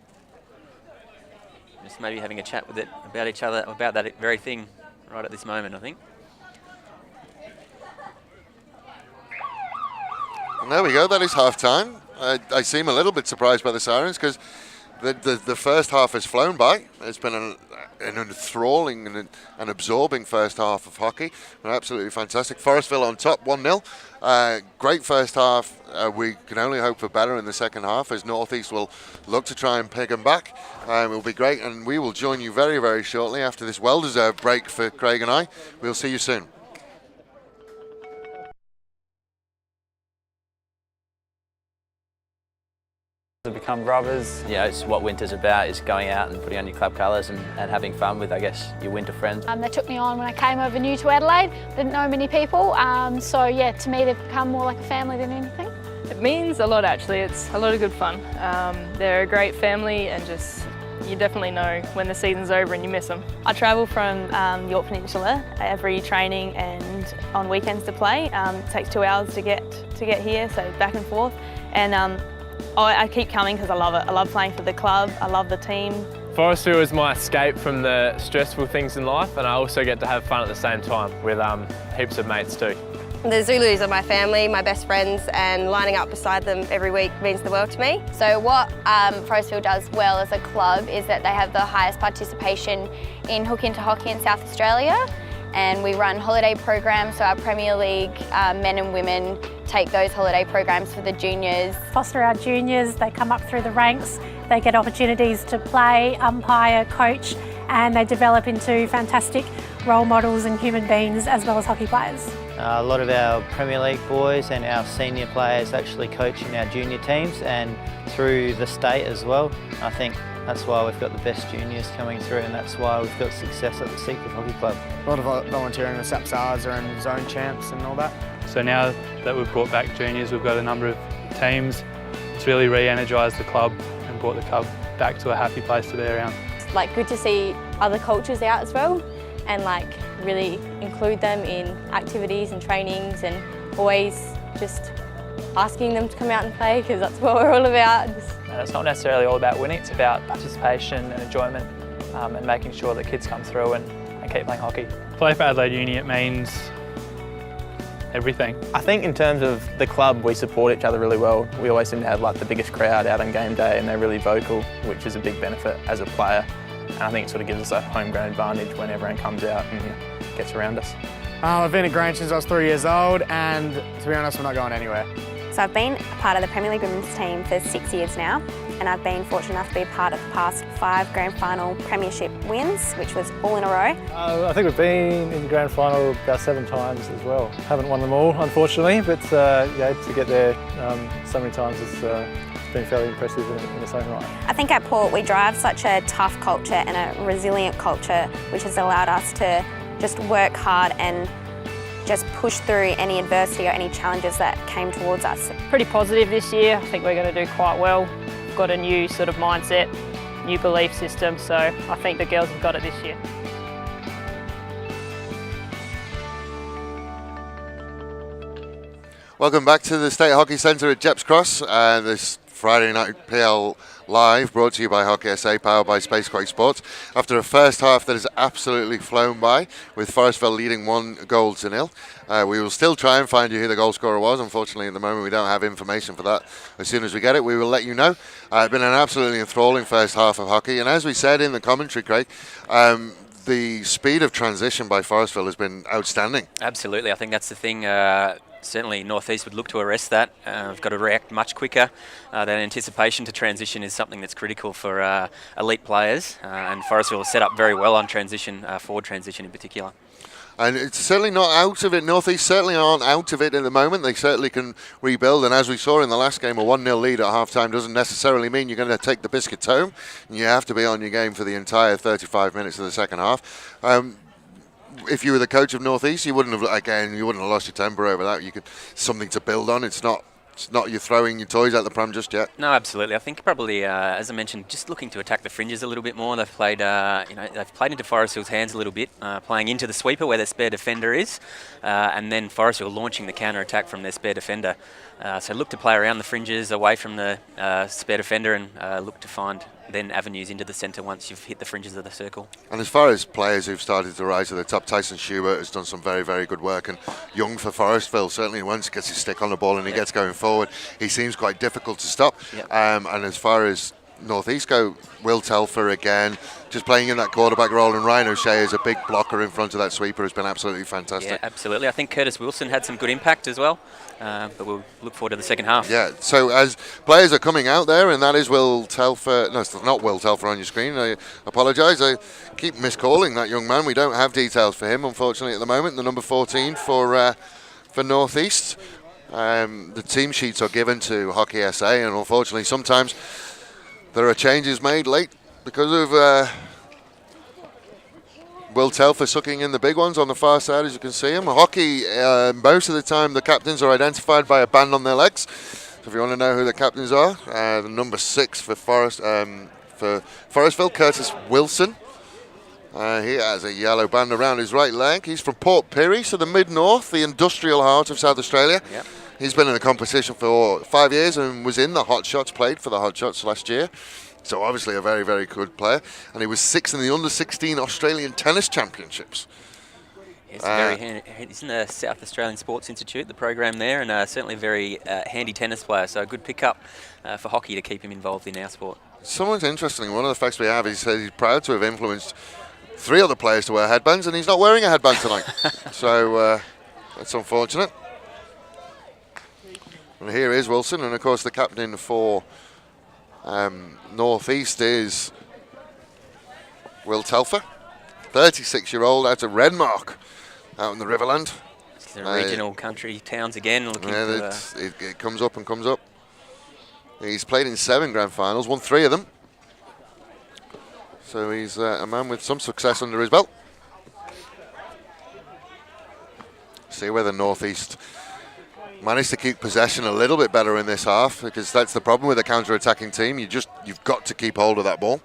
Just maybe having a chat with it about each other about that very thing right at this moment, I think. And there we go. That is half time. I seem a little bit surprised by the sirens because the first half has flown by. It's been an enthralling and an absorbing first half of hockey. Absolutely fantastic. Forestville on top, 1-0. Great first half. We can only hope for better in the second half as North East will look to try and pick them back. It will be great, and we will join you very, very shortly after this well-deserved break for Craig and I. We'll see you soon. To become brothers. You know, it's what winter's about, is going out and putting on your club colours and having fun with, I guess, your winter friends. They took me on when I came over new to Adelaide. Didn't know many people, so yeah, to me they've become more like a family than anything. It means a lot actually, it's a lot of good fun. They're a great family and just, you definitely know when the season's over and you miss them. I travel from York Peninsula every training and on weekends to play. It takes 2 hours to get here, so back and forth. And I keep coming because I love it. I love playing for the club, I love the team. Forestville is my escape from the stressful things in life, and I also get to have fun at the same time with heaps of mates too. The Zulus are my family, my best friends, and lining up beside them every week means the world to me. So what Forestville does well as a club is that they have the highest participation in Hook Into Hockey in South Australia, and we run holiday programs, so our Premier League men and women take those holiday programs for the juniors. Foster our juniors, they come up through the ranks, they get opportunities to play, umpire, coach, and they develop into fantastic role models and human beings as well as hockey players. A lot of our Premier League boys and our senior players actually coach in our junior teams and through the state as well. I think that's why we've got the best juniors coming through, and that's why we've got success at the Secret Hockey Club. A lot of volunteering with SAPSARs and zone champs and all that. So now that we've brought back juniors, we've got a number of teams. It's really re-energised the club and brought the club back to a happy place to be around. It's like good to see other cultures out as well and like really include them in activities and trainings, and always just asking them to come out and play because that's what we're all about. And it's not necessarily all about winning, it's about participation and enjoyment and making sure that kids come through and keep playing hockey. Play for Adelaide Uni, it means everything. I think in terms of the club, we support each other really well. We always seem to have like the biggest crowd out on game day, and they're really vocal, which is a big benefit as a player. And I think it sort of gives us a homegrown advantage when everyone comes out and gets around us. I've been at Grange since I was 3 years old, and to be honest, we're not going anywhere. So I've been part of the Premier League Women's team for 6 years now, and I've been fortunate enough to be part of the past 5 grand final premiership wins, which was all in a row. I think we've been in the grand final about 7 times as well. Haven't won them all, unfortunately, but yeah, to get there so many times has been fairly impressive in its own right. I think at Port we drive such a tough culture and a resilient culture, which has allowed us to just work hard and just push through any adversity or any challenges that came towards us. Pretty positive this year. I think we're going to do quite well. We've got a new sort of mindset, new belief system, so I think the girls have got it this year. Welcome back to the State Hockey Centre at Jeps Cross. This Friday night PL Live, brought to you by Hockey SA, powered by Spacequake Sports. After a first half that has absolutely flown by, with Forestville leading 1-0. We will still try and find you who the goal scorer was. Unfortunately, at the moment, we don't have information for that. As soon as we get it, we will let you know. It's been an absolutely enthralling first half of hockey. And as we said in the commentary, Craig, the speed of transition by Forestville has been outstanding. Absolutely, I think that's the thing. Certainly North East would look to arrest that. We've got to react much quicker. That anticipation to transition is something that's critical for elite players, and Forestville is set up very well on transition, forward transition in particular. And it's certainly not out of it. North East certainly aren't out of it at the moment. They certainly can rebuild. And as we saw in the last game, a 1-0 lead at half-time doesn't necessarily mean you're going to take the biscuits home. You have to be on your game for the entire 35 minutes of the second half. If you were the coach of North East, you wouldn't have lost your temper over that. You could something to build on. It's not you throwing your toys out the pram just yet. No, absolutely. I think probably, as I mentioned, just looking to attack the fringes a little bit more. They've played, they've played into Forestville's hands a little bit, playing into the sweeper where their spare defender is, and then Forestville launching the counter attack from their spare defender. So look to play around the fringes, away from the spare defender, and look to find then avenues into the centre once you've hit the fringes of the circle. And as far as players who've started to rise to the top, Tyson Schubert has done some very, very good work. And Young for Forestville, certainly once he gets his stick on the ball and he gets going forward, he seems quite difficult to stop. And as far as North East go, Will Telfer again, just playing in that quarterback role, and Ryan O'Shea is a big blocker in front of that sweeper, has been absolutely fantastic. Yeah, absolutely. I think Curtis Wilson had some good impact as well, but we'll look forward to the second half. Yeah, so as players are coming out there, and that is Will Telfer, no, it's not Will Telfer on your screen, I apologise, I keep miscalling that young man. We don't have details for him, unfortunately, at the moment. The number 14 for North East. The team sheets are given to Hockey SA, and unfortunately sometimes there are changes made late because of Will Telfer sucking in the big ones on the far side, as you can see him. Hockey, most of the time the captains are identified by a band on their legs. So if you want to know who the captains are, the number 6 for Forestville, Curtis Wilson. He has a yellow band around his right leg. He's from Port Pirie, so the mid-north, the industrial heart of South Australia. Yep. He's been in the competition for 5 years and was in the Hot Shots, played for the Hot Shots last year. So obviously a very, very good player. And he was 6th in the under-16 Australian Tennis Championships. Yes, very handy. He's in the South Australian Sports Institute, the program there, and certainly a very handy tennis player. So a good pickup for hockey to keep him involved in our sport. Somewhat interesting. One of the facts we have, he said he's proud to have influenced 3 other players to wear headbands, and he's not wearing a headband tonight. So that's unfortunate. And here is Wilson, and of course the captain for North East is Will Telfer, 36-year-old out of Redmark, out in the Riverland. It's the regional country towns again. Looking it comes up and comes up. He's played in 7 grand finals, won 3 of them. So he's a man with some success under his belt. See whether North East managed to keep possession a little bit better in this half, because that's the problem with a counter-attacking team. You've got to keep hold of that ball.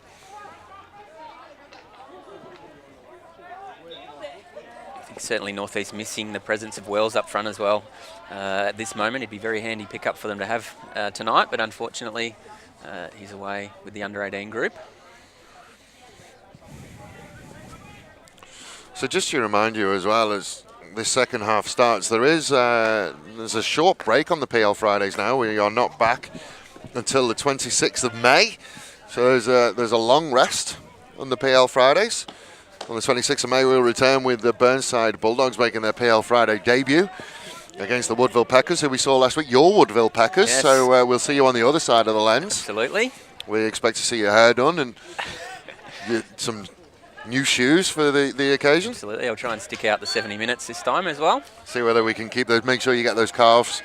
I think certainly North East missing the presence of Wells up front as well. At this moment, it'd be very handy pickup for them to have tonight, but unfortunately, he's away with the under-18 group. So just to remind you as well, as this second half starts, there's a short break on the PL Fridays now. We are not back until the 26th of May. So there's a long rest on the PL Fridays. On the 26th of May, we'll return with the Burnside Bulldogs making their PL Friday debut against the Woodville Packers, who we saw last week, your Woodville Packers. Yes. So we'll see you on the other side of the lens. Absolutely. We expect to see your hair done and some new shoes for the occasion. Absolutely. I'll try and stick out the 70 minutes this time as well. See whether we can keep those. Make sure you get those calves.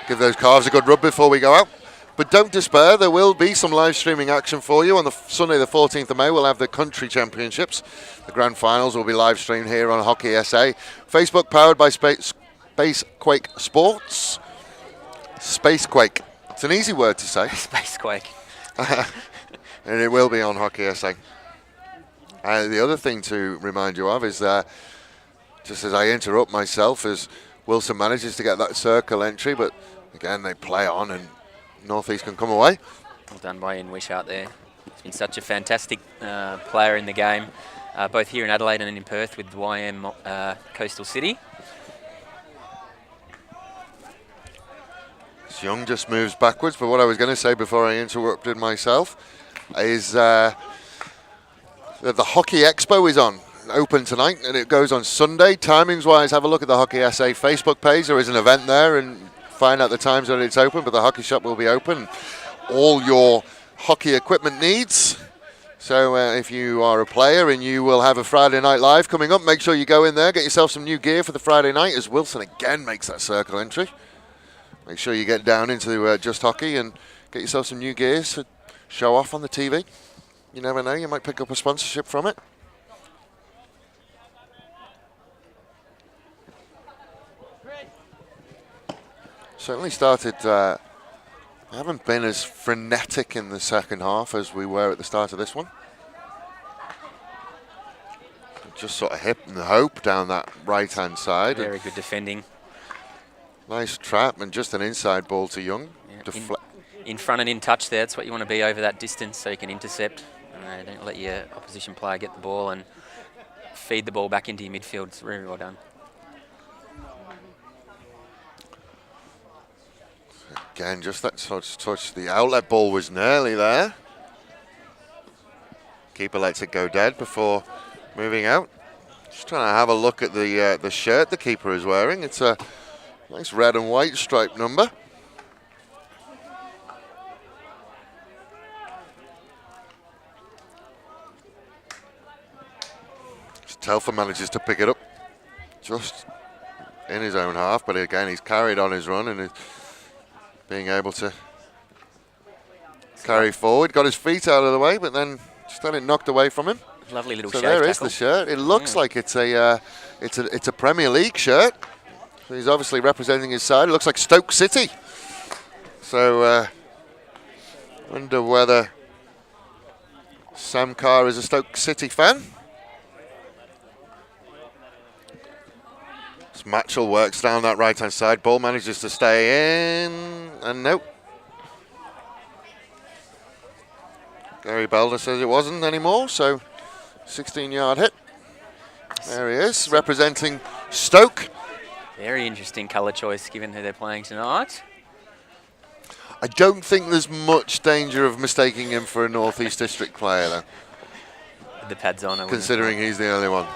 Give those calves a good rub before we go out. But don't despair. There will be some live streaming action for you on the Sunday, the 14th of May. We'll have the country championships. The grand finals will be live streamed here on Hockey SA. Facebook powered by Spacequake Sports. Spacequake. It's an easy word to say. Spacequake. And it will be on Hockey SA. The other thing to remind you of is just as I interrupt myself, as Wilson manages to get that circle entry, but again they play on and North East can come away. Well done by Ian Wishart there. He's been such a fantastic player in the game, both here in Adelaide and in Perth with YM Coastal City. Young just moves backwards, but what I was going to say before I interrupted myself is that the Hockey Expo is open tonight, and it goes on Sunday. Timings wise, have a look at the Hockey SA Facebook page. There is an event there, and find out the times that it's open, but the hockey shop will be open. All your hockey equipment needs, So if you are a player and you will have a Friday Night Live coming up, make sure you go in there, get yourself some new gear for the Friday night as Wilson again makes that circle entry. Make sure you get down into Just Hockey and get yourself some new gears to show off on the TV. You never know, you might pick up a sponsorship from it. Certainly started, haven't been as frenetic in the second half as we were at the start of this one. Just sort of hip and hope down that right-hand side. Very good defending. Nice trap and just an inside ball to Young. Yeah, in front and in touch there, that's what you want to be over that distance so you can intercept. Don't let your opposition player get the ball and feed the ball back into your midfield. It's very well done. Again, just that sort of touch. The outlet ball was nearly there. Keeper lets it go dead before moving out. Just trying to have a look at the shirt the keeper is wearing. It's a nice red and white striped number. Telfer manages to pick it up just in his own half, but again he's carried on his run and is being able to carry forward. Got his feet out of the way, but then just had it knocked away from him. Lovely little so shave there tackle. Is the shirt. It looks like it's a Premier League shirt. So he's obviously representing his side. It looks like Stoke City. So wonder whether Sam Carr is a Stoke City fan. Matchell works down that right-hand side. Ball manages to stay in, and nope. Gary Belder says it wasn't anymore, so 16-yard hit. There he is, representing Stoke. Very interesting colour choice given who they're playing tonight. I don't think there's much danger of mistaking him for a North East District player, though. With the pads on, considering he's the only one.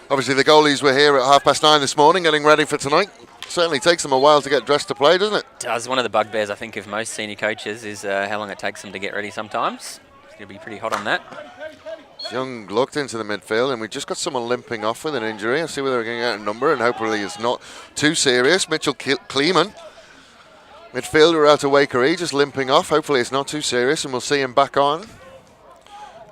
Obviously, the goalies were here at 9:30 this morning, getting ready for tonight. Certainly takes them a while to get dressed to play, doesn't it? Does. One of the bugbears, I think, of most senior coaches is how long it takes them to get ready sometimes. He'll be pretty hot on that. Young looked into the midfield, and we just got someone limping off with an injury. I'll see whether we're going to get a number, and hopefully it's not too serious. Mitchell Kleeman, midfielder out of Wakeree, just limping off. Hopefully it's not too serious, and we'll see him back on.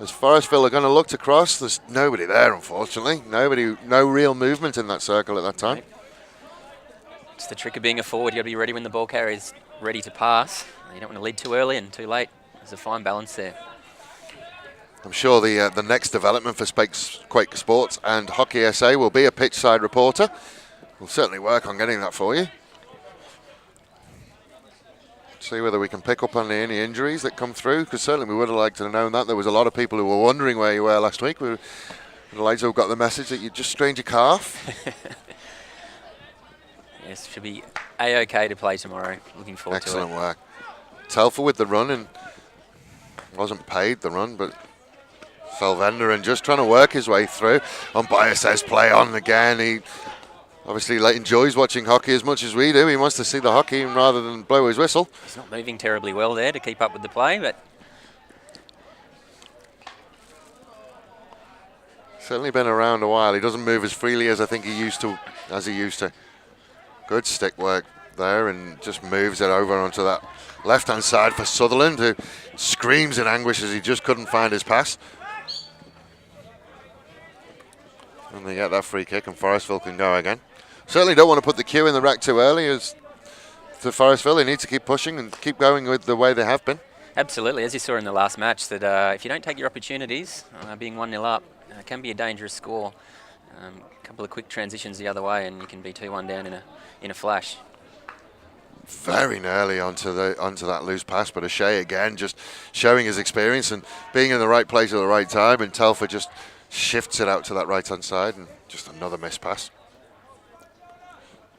As Forestville are going to look to cross, there's nobody there, unfortunately. No real movement in that circle at that time. It's the trick of being a forward. You've got to be ready when the ball carrier is ready to pass. You don't want to lead too early and too late. There's a fine balance there. I'm sure the next development for Quaker Sports and Hockey SA will be a pitch side reporter. We'll certainly work on getting that for you. See whether we can pick up on any injuries that come through, because certainly we would have liked to have known that. There was a lot of people who were wondering where you were last week. We would have liked to have got the message that you just strained your calf. Yes, should be A-OK to play tomorrow. Looking forward to it. Excellent work. Telfer with the run, and wasn't paid the run, but Salvender and just trying to work his way through. Umpire says play on again. He obviously enjoys watching hockey as much as we do. He wants to see the hockey rather than blow his whistle. He's not moving terribly well there to keep up with the play, but certainly been around a while. He doesn't move as freely as I think he used to. Good stick work there, and just moves it over onto that left-hand side for Sutherland, who screams in anguish as he just couldn't find his pass. And they get that free kick, and Forestville can go again. Certainly don't want to put the cue in the rack too early. As to Forestville, they need to keep pushing and keep going with the way they have been. Absolutely, as you saw in the last match, that if you don't take your opportunities, being 1-0 up, it can be a dangerous score. A couple of quick transitions the other way, and you can be 2-1 down in a flash. Very nearly onto that loose pass, but O'Shea again just showing his experience and being in the right place at the right time, and Telfer just shifts it out to that right-hand side, and just another missed pass.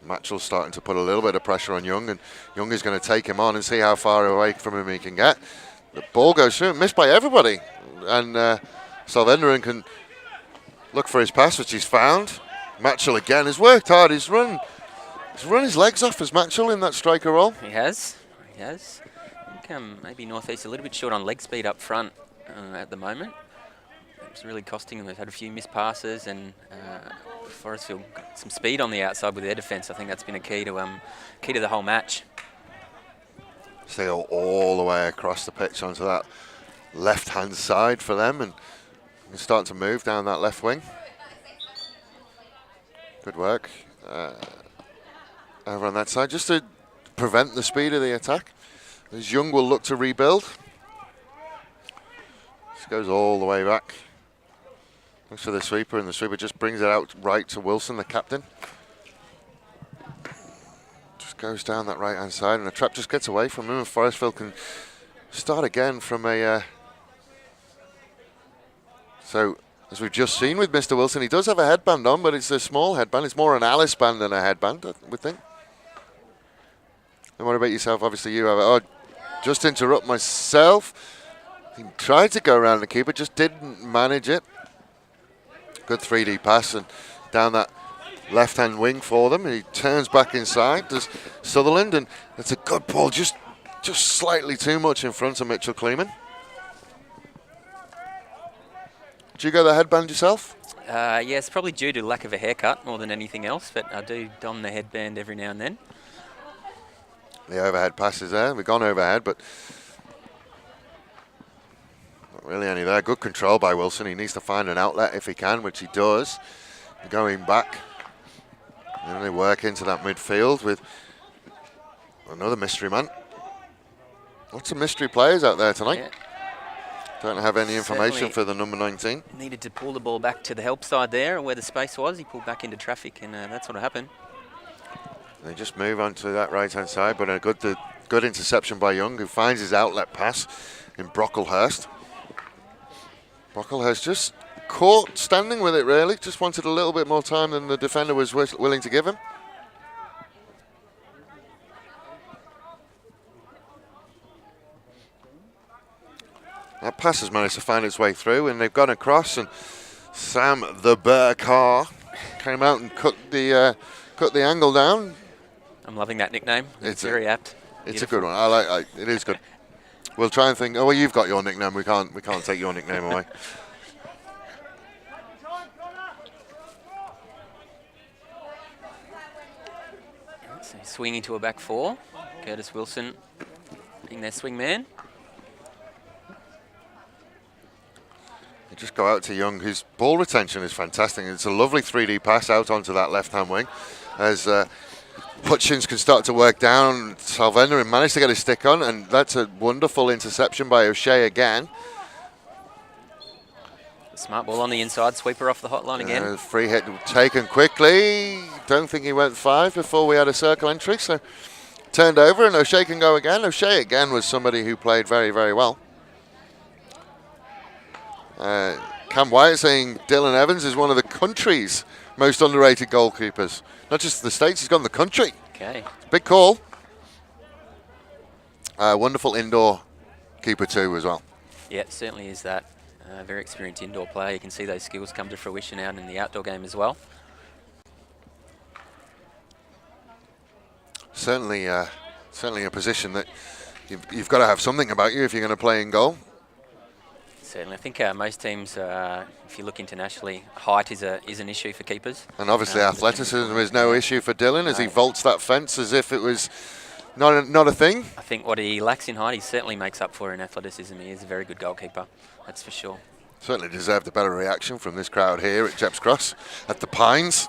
Matchell's starting to put a little bit of pressure on Young, and Young is going to take him on and see how far away from him he can get. The ball goes through, missed by everybody, and Salvenderan can look for his pass, which he's found. Matchell again has worked hard. He's run his legs off as Matchell in that striker role. He has. I think maybe North East a little bit short on leg speed up front. at the moment. It's really costing them. They've had a few missed passes, and Forestville got some speed on the outside with their defence. I think that's been a key to the whole match. So they go all the way across the pitch onto that left-hand side for them, and they're starting to move down that left wing. Good work over on that side, just to prevent the speed of the attack, as Young will look to rebuild. This goes all the way back. Looks for the sweeper, and the sweeper just brings it out right to Wilson, the captain. Just goes down that right-hand side, and the trap just gets away from him, and Forestville can start again from a... So, as we've just seen with Mr. Wilson, he does have a headband on, but it's a small headband. It's more an Alice band than a headband, I would think. And what about yourself? Obviously, you have it. Oh, just to interrupt myself. He tried to go around the keeper, just didn't manage it. Good 3D pass and down that left-hand wing for them. He turns back inside, does Sutherland, and it's a good ball, just slightly too much in front of Mitchell Kleeman. Did you go the headband yourself? Yeah, it's probably due to lack of a haircut more than anything else, but I do don the headband every now and then. The overhead passes there. We've gone overhead, but not really any there. Good control by Wilson. He needs to find an outlet if he can, which he does. Going back. And they work into that midfield with another mystery man. Lots of mystery players out there tonight. Yeah. Don't have any information Certainly for the number 19. Needed to pull the ball back to the help side there, where the space was. He pulled back into traffic, and that's what happened. They just move onto that right-hand side, but a good interception by Young, who finds his outlet pass in Brocklehurst. Brocklehurst just caught standing with it, really. Just wanted a little bit more time than the defender was willing to give him. That pass has managed to find its way through, and they've gone across, and Sam the Bear Car came out and cut the angle down. I'm loving that nickname. It's very apt. It's a good one. I like it. Is good. We'll try and think. Oh, well, you've got your nickname. We can't take your nickname away. So swinging to a back four. Curtis Wilson being their swing man. They just go out to Young, whose ball retention is fantastic. It's a lovely 3D pass out onto that left-hand wing, as Hutchins can start to work down. Salvender and managed to get his stick on, and that's a wonderful interception by O'Shea again. Smart ball on the inside, sweeper off the hotline again. Free hit taken quickly. Don't think he went 5 before we had a circle entry, so turned over, and O'Shea can go again. O'Shea again was somebody who played very, very well. Cam Wyatt saying Dylan Evans is one of the country's most underrated goalkeepers. Not just the States, he's gone the country. Okay. Big call. Wonderful indoor keeper too as well. Yeah, certainly is that. Very experienced indoor player. You can see those skills come to fruition out in the outdoor game as well. Certainly a position that you've got to have something about you if you're going to play in goal. Certainly, I think most teams, if you look internationally, height is an issue for keepers. And obviously athleticism is no issue for Dylan as he vaults that fence as if it was not a thing. I think what he lacks in height, he certainly makes up for in athleticism. He is a very good goalkeeper, that's for sure. Certainly deserved a better reaction from this crowd here at Jeps Cross at the Pines.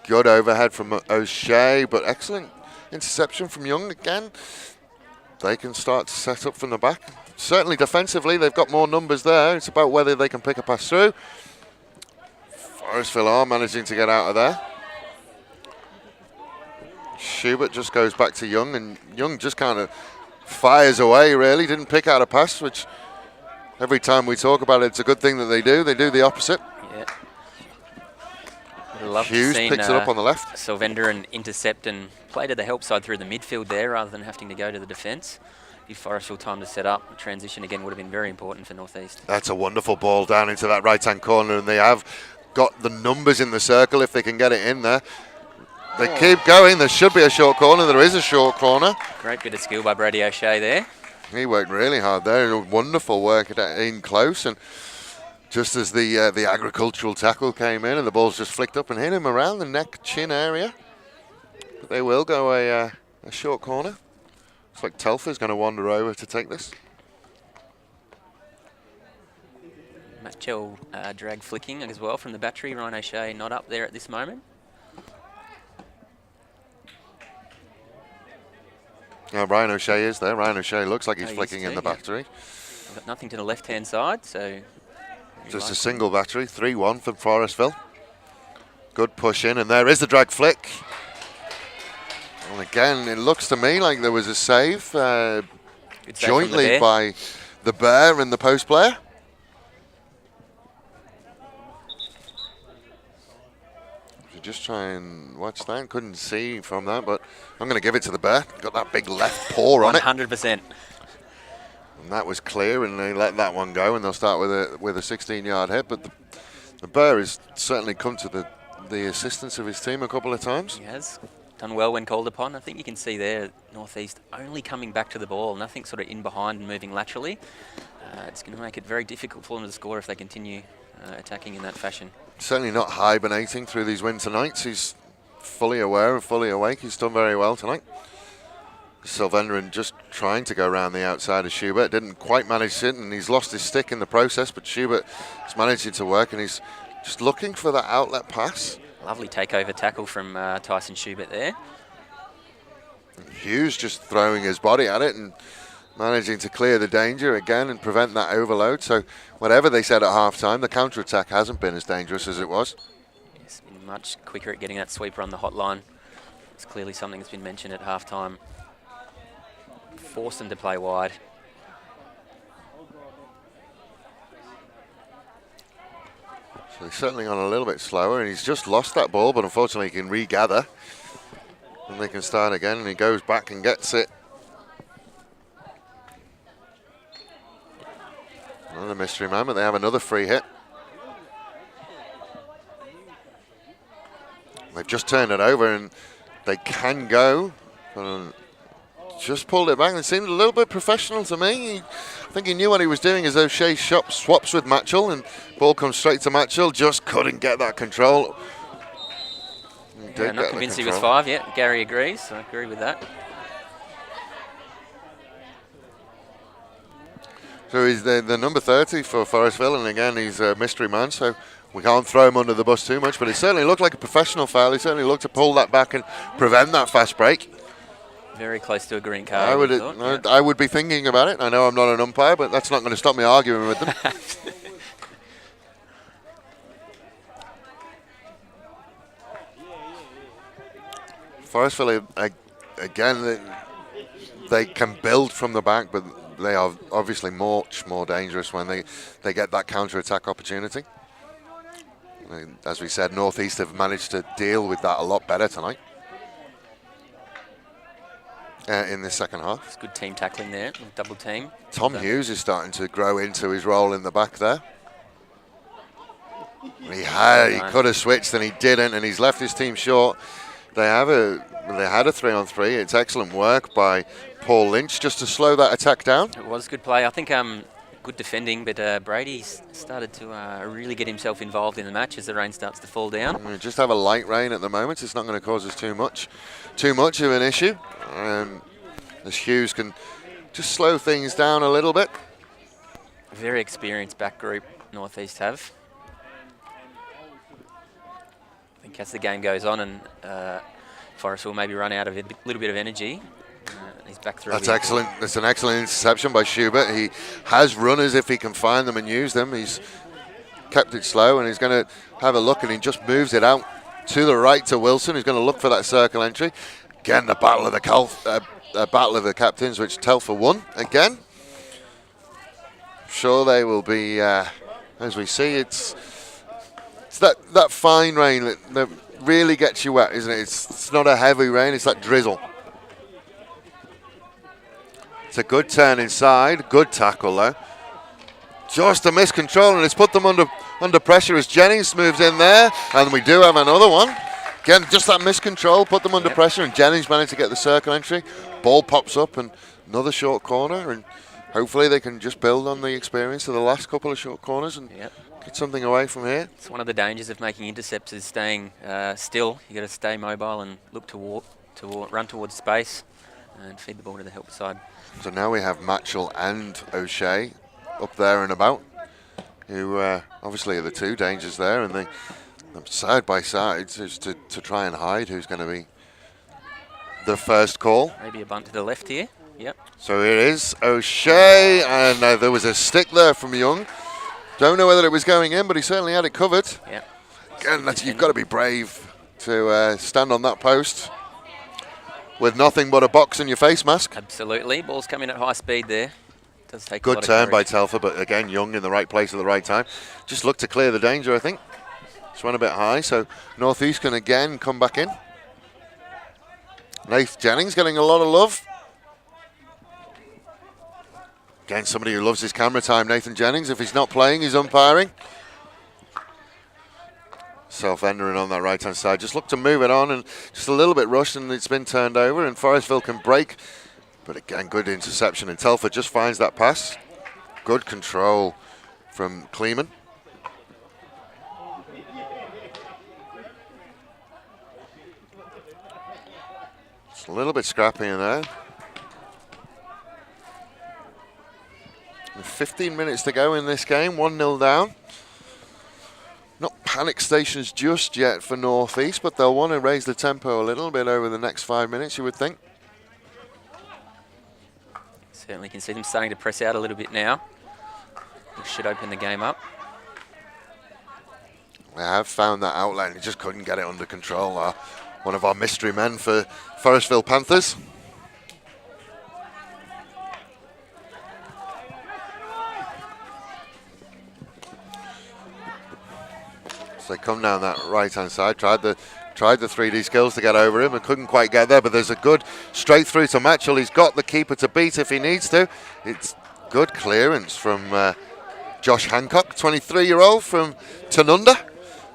Good overhead from O'Shea, but excellent interception from Young again. They can start to set up from the back. Certainly defensively, they've got more numbers there. It's about whether they can pick a pass through. Forestville are managing to get out of there. Schubert just goes back to Young, and Young just kind of fires away, really. Didn't pick out a pass, which every time we talk about it, it's a good thing that they do. They do the opposite. Yeah. Love Hughes seen, picks it up on the left. Salvender and intercept and play to the help side through the midfield there rather than having to go to the defence. Give Forestville time to set up. Transition again would have been very important for North East. That's a wonderful ball down into that right-hand corner, and they have got the numbers in the circle if they can get it in there. They keep going. There should be a short corner. There is a short corner. Great bit of skill by Brady O'Shea there. He worked really hard there. Wonderful work in close, and just as the agricultural tackle came in and the ball's just flicked up and hit him around the neck, chin area. But they will go a short corner. Looks like Telfer's going to wander over to take this. Matchell drag flicking as well from the battery. Ryan O'Shea not up there at this moment. Ryan O'Shea is there. Ryan O'Shea looks like he's flicking in the battery. I've got nothing to the left-hand side, so... Just a single battery, 3-1 for Forestville. Good push in, and there is the drag flick. And again, it looks to me like there was a save jointly by the Bear and the post player. Just try and watch that. Couldn't see from that, but I'm going to give it to the Bear. Got that big left paw on it. 100%. And that was clear, and they let that one go, and they'll start with a 16-yard hit. But the Bear has certainly come to the assistance of his team a couple of times. He has done well when called upon. I think you can see there, Northeast only coming back to the ball, nothing sort of in behind and moving laterally. It's going to make it very difficult for them to score if they continue attacking in that fashion. Certainly not hibernating through these winter nights. He's fully aware and fully awake. He's done very well tonight. Sylvendrin just trying to go around the outside of Schubert. Didn't quite manage it, and he's lost his stick in the process, but Schubert is managing to work, and he's just looking for that outlet pass. Lovely takeover tackle from Tyson Schubert there. Hughes just throwing his body at it and managing to clear the danger again and prevent that overload. So whatever they said at half-time, the counter-attack hasn't been as dangerous as it was. It's been much quicker at getting that sweeper on the hotline. It's clearly something that's been mentioned at half-time. Force them to play wide. So he's certainly gone a little bit slower, and he's just lost that ball, but unfortunately he can regather. And they can start again, and he goes back and gets it. Another mystery man, but they have another free hit. They've just turned it over, and they can go. Just pulled it back. It seemed a little bit professional to me. I think he knew what he was doing as O'Shea swaps with Matchell, and ball comes straight to Matchell. Just couldn't get that control. Yeah, not convinced he was 5 yet. Gary agrees. So I agree with that. So he's the number 30 for Forestville, and again, he's a mystery man, so we can't throw him under the bus too much, but it certainly looked like a professional foul. He certainly looked to pull that back and prevent that fast break. Very close to a green card. I would be thinking about it. I know I'm not an umpire, but that's not going to stop me arguing with them. Forestville, again, they can build from the back, but they are obviously much more dangerous when they get that counter-attack opportunity. As we said, Northeast have managed to deal with that a lot better tonight in the second half. It's good team tackling there, double team. Tom Hughes is starting to grow into his role in the back there. He could have switched and he didn't, and he's left his team short. They had a 3-on-3. It's excellent work by Paul Lynch just to slow that attack down. It was good play. I think good defending, but Brady's started to really get himself involved in the match as the rain starts to fall down. We just have a light rain at the moment. It's not going to cause us too much of an issue. As Hughes can just slow things down a little bit. Very experienced back group Northeast have. I think as the game goes on and Forrest will maybe run out of a little bit of energy. He's back through. That's excellent. That's an excellent interception by Schubert. He has runners if he can find them and use them. He's kept it slow, and he's going to have a look, and he just moves it out to the right to Wilson, who's going to look for that circle entry. Again, the battle of the captains, which Telfer won again. Sure, they will be, as we see, it's that fine rain that really gets you wet, isn't it? It's not a heavy rain, it's that drizzle. It's a good turn inside, good tackle though. Just a miscontrol, and it's put them under pressure as Jennings moves in there, and we do have another one. Again, just that miscontrol put them under pressure, and Jennings managed to get the circle entry. Ball pops up, and another short corner, and hopefully they can just build on the experience of the last couple of short corners and get something away from here. It's one of the dangers of making intercepts is staying still. You got to stay mobile and look to run towards space and feed the ball to the help side. So now we have Matchell and O'Shea up there and about, who obviously are the two dangers there, and they side by side just to try and hide who's going to be the first call. Maybe a bunt to the left here. Yep. So it is O'Shea, and there was a stick there from Young. Don't know whether it was going in, but he certainly had it covered. Yep. Again, you've got to be brave to stand on that post with nothing but a box and your face mask. Absolutely. Ball's coming at high speed there. Does take Good a lot turn of by courage. Telfer, but again, Young in the right place at the right time. Just looked to clear the danger, I think. Just went a bit high, so North East can again come back in. Nath Jennings getting a lot of love. Again, somebody who loves his camera time, Nathan Jennings. If he's not playing, he's umpiring. Self-entering on that right-hand side. Just look to move it on, and just a little bit rushed, and it's been turned over, and Forestville can break. But again, good interception, and Telfer just finds that pass. Good control from Kleeman. Just a little bit scrappy in there. 15 minutes to go in this game, 1-0 down. Not panic stations just yet for North East, but they'll want to raise the tempo a little bit over the next 5 minutes, you would think. Certainly can see them starting to press out a little bit now. Which should open the game up. We have found that outlet, and he just couldn't get it under control. One of our mystery men for Forestville Panthers. So they come down that right-hand side, tried the 3D skills to get over him and couldn't quite get there, but there's a good straight through to Matchell. He's got the keeper to beat if he needs to. It's good clearance from Josh Hancock, 23-year-old from Tanunda.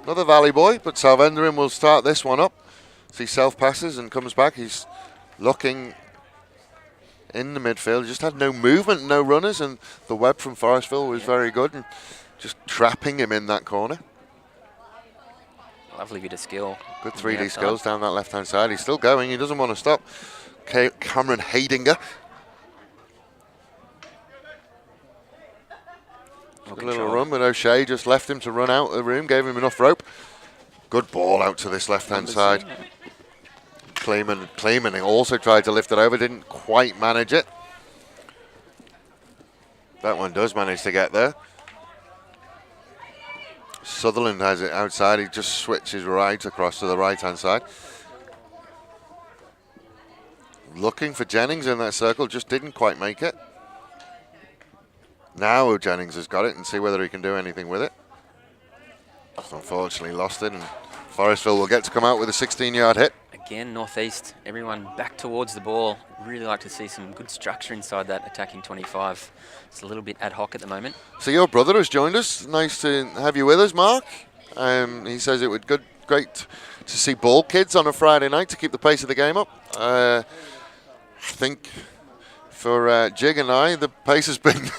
Another Valley boy, but Salvenderin will start this one up. See, self-passes and comes back. He's looking in the midfield. He just had no movement, no runners, and the web from Forestville was very good, and just trapping him in that corner. Lovely bit of skill. Good 3D skills down that left-hand side. He's still going. He doesn't want to stop. Cameron Haydinger. Took a little run, but O'Shea just left him to run out of the room, gave him enough rope. Good ball out to this left-hand side. Kleeman also tried to lift it over, didn't quite manage it. That one does manage to get there. Sutherland has it outside. He just switches right across to the right-hand side. Looking for Jennings in that circle, just didn't quite make it. Now Jennings has got it, and see whether he can do anything with it. Just unfortunately lost it, and Forestville will get to come out with a 16-yard hit. Again, North East, everyone back towards the ball. Really like to see some good structure inside that attacking 25. It's a little bit ad hoc at the moment. So your brother has joined us. Nice to have you with us, Mark. He says it would great to see ball kids on a Friday night to keep the pace of the game up. I think for Jig and I, the pace has been...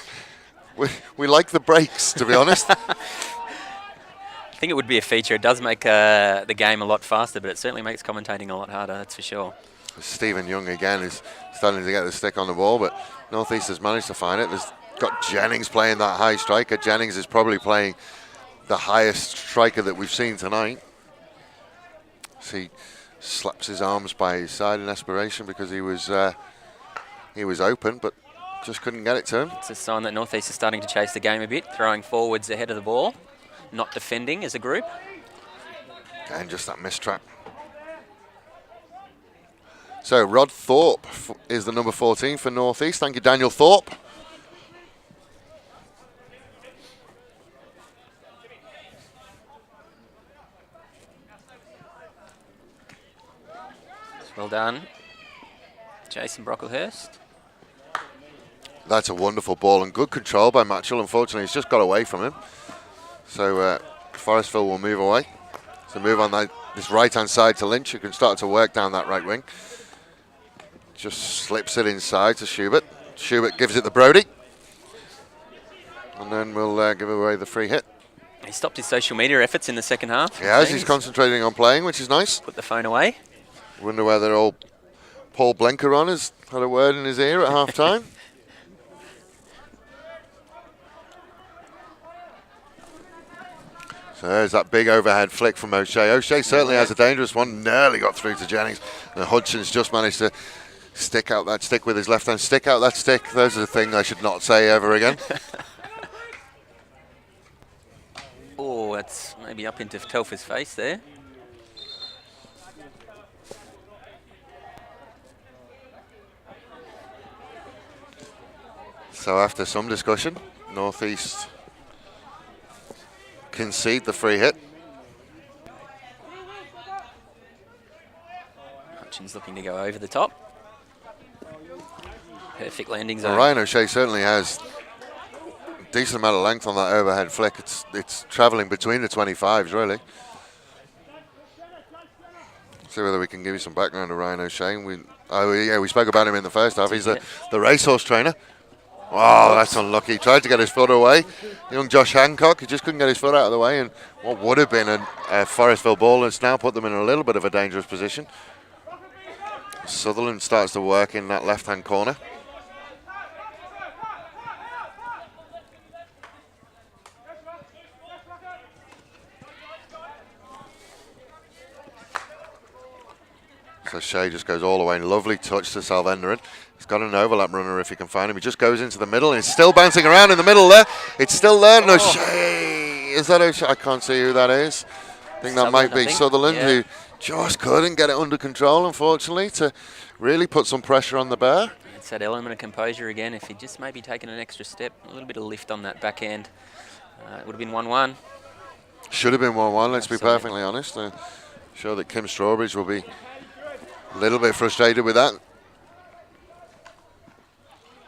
we like the breaks, to be honest. I think it would be a feature. It does make the game a lot faster, but it certainly makes commentating a lot harder, that's for sure. Stephen Young again is starting to get the stick on the ball, but North East has managed to find it. There's got Jennings playing that high striker. Jennings is probably playing the highest striker that we've seen tonight. So he slaps his arms by his side in desperation because he was open, but just couldn't get it to him. It's a sign that North East is starting to chase the game a bit, throwing forwards ahead of the ball, not defending as a group. And just that mistrap. So Rod Thorpe is the number 14 for North East. Thank you, Daniel Thorpe. Well done, Jason Brocklehurst. That's a wonderful ball and good control by Matchell. Unfortunately, he's just got away from him. So Forestville will move away. So move on this right-hand side to Lynch, who can start to work down that right wing. Just slips it inside to Schubert. Schubert gives it to Brody. And then we'll give away the free hit. He stopped his social media efforts in the second half. Yeah, he's concentrating on playing, which is nice. Put the phone away. Wonder whether old Paul Blenkeron has had a word in his ear at half time. So there's that big overhead flick from O'Shea. O'Shea certainly has a dangerous one. Nearly got through to Jennings. And Hutchins just managed to stick out that stick with his left hand. Stick out that stick. Those are the things I should not say ever again. Oh, that's maybe up into Telfer's face there. So after some discussion, North East concede the free hit. Hutchins looking to go over the top. Perfect landing zone. Ryan O'Shea certainly has a decent amount of length on that overhead flick. It's travelling between the 25s, really. See whether we can give you some background of Ryan O'Shea. We spoke about him in the first half. He's the racehorse trainer. Oh, that's unlucky. Tried to get his foot away. Young Josh Hancock, he just couldn't get his foot out of the way, and what would have been a Forestville ball has now put them in a little bit of a dangerous position. Sutherland starts to work in that left-hand corner. So Shea just goes all the way. Lovely touch to Salvenderin. He's got an overlap runner if he can find him. He just goes into the middle and he's still bouncing around in the middle there. It's still there. No, O'Shea. Is that O'Shea? I can't see who that is. I think that might be Sutherland, who just couldn't get it under control, unfortunately, to really put some pressure on the bear. It's that element of composure again. If he'd just maybe taken an extra step, a little bit of lift on that backhand, it would have been 1-1. Should have been 1-1, let's be perfectly honest. I'm sure that Kim Strawbridge will be a little bit frustrated with that.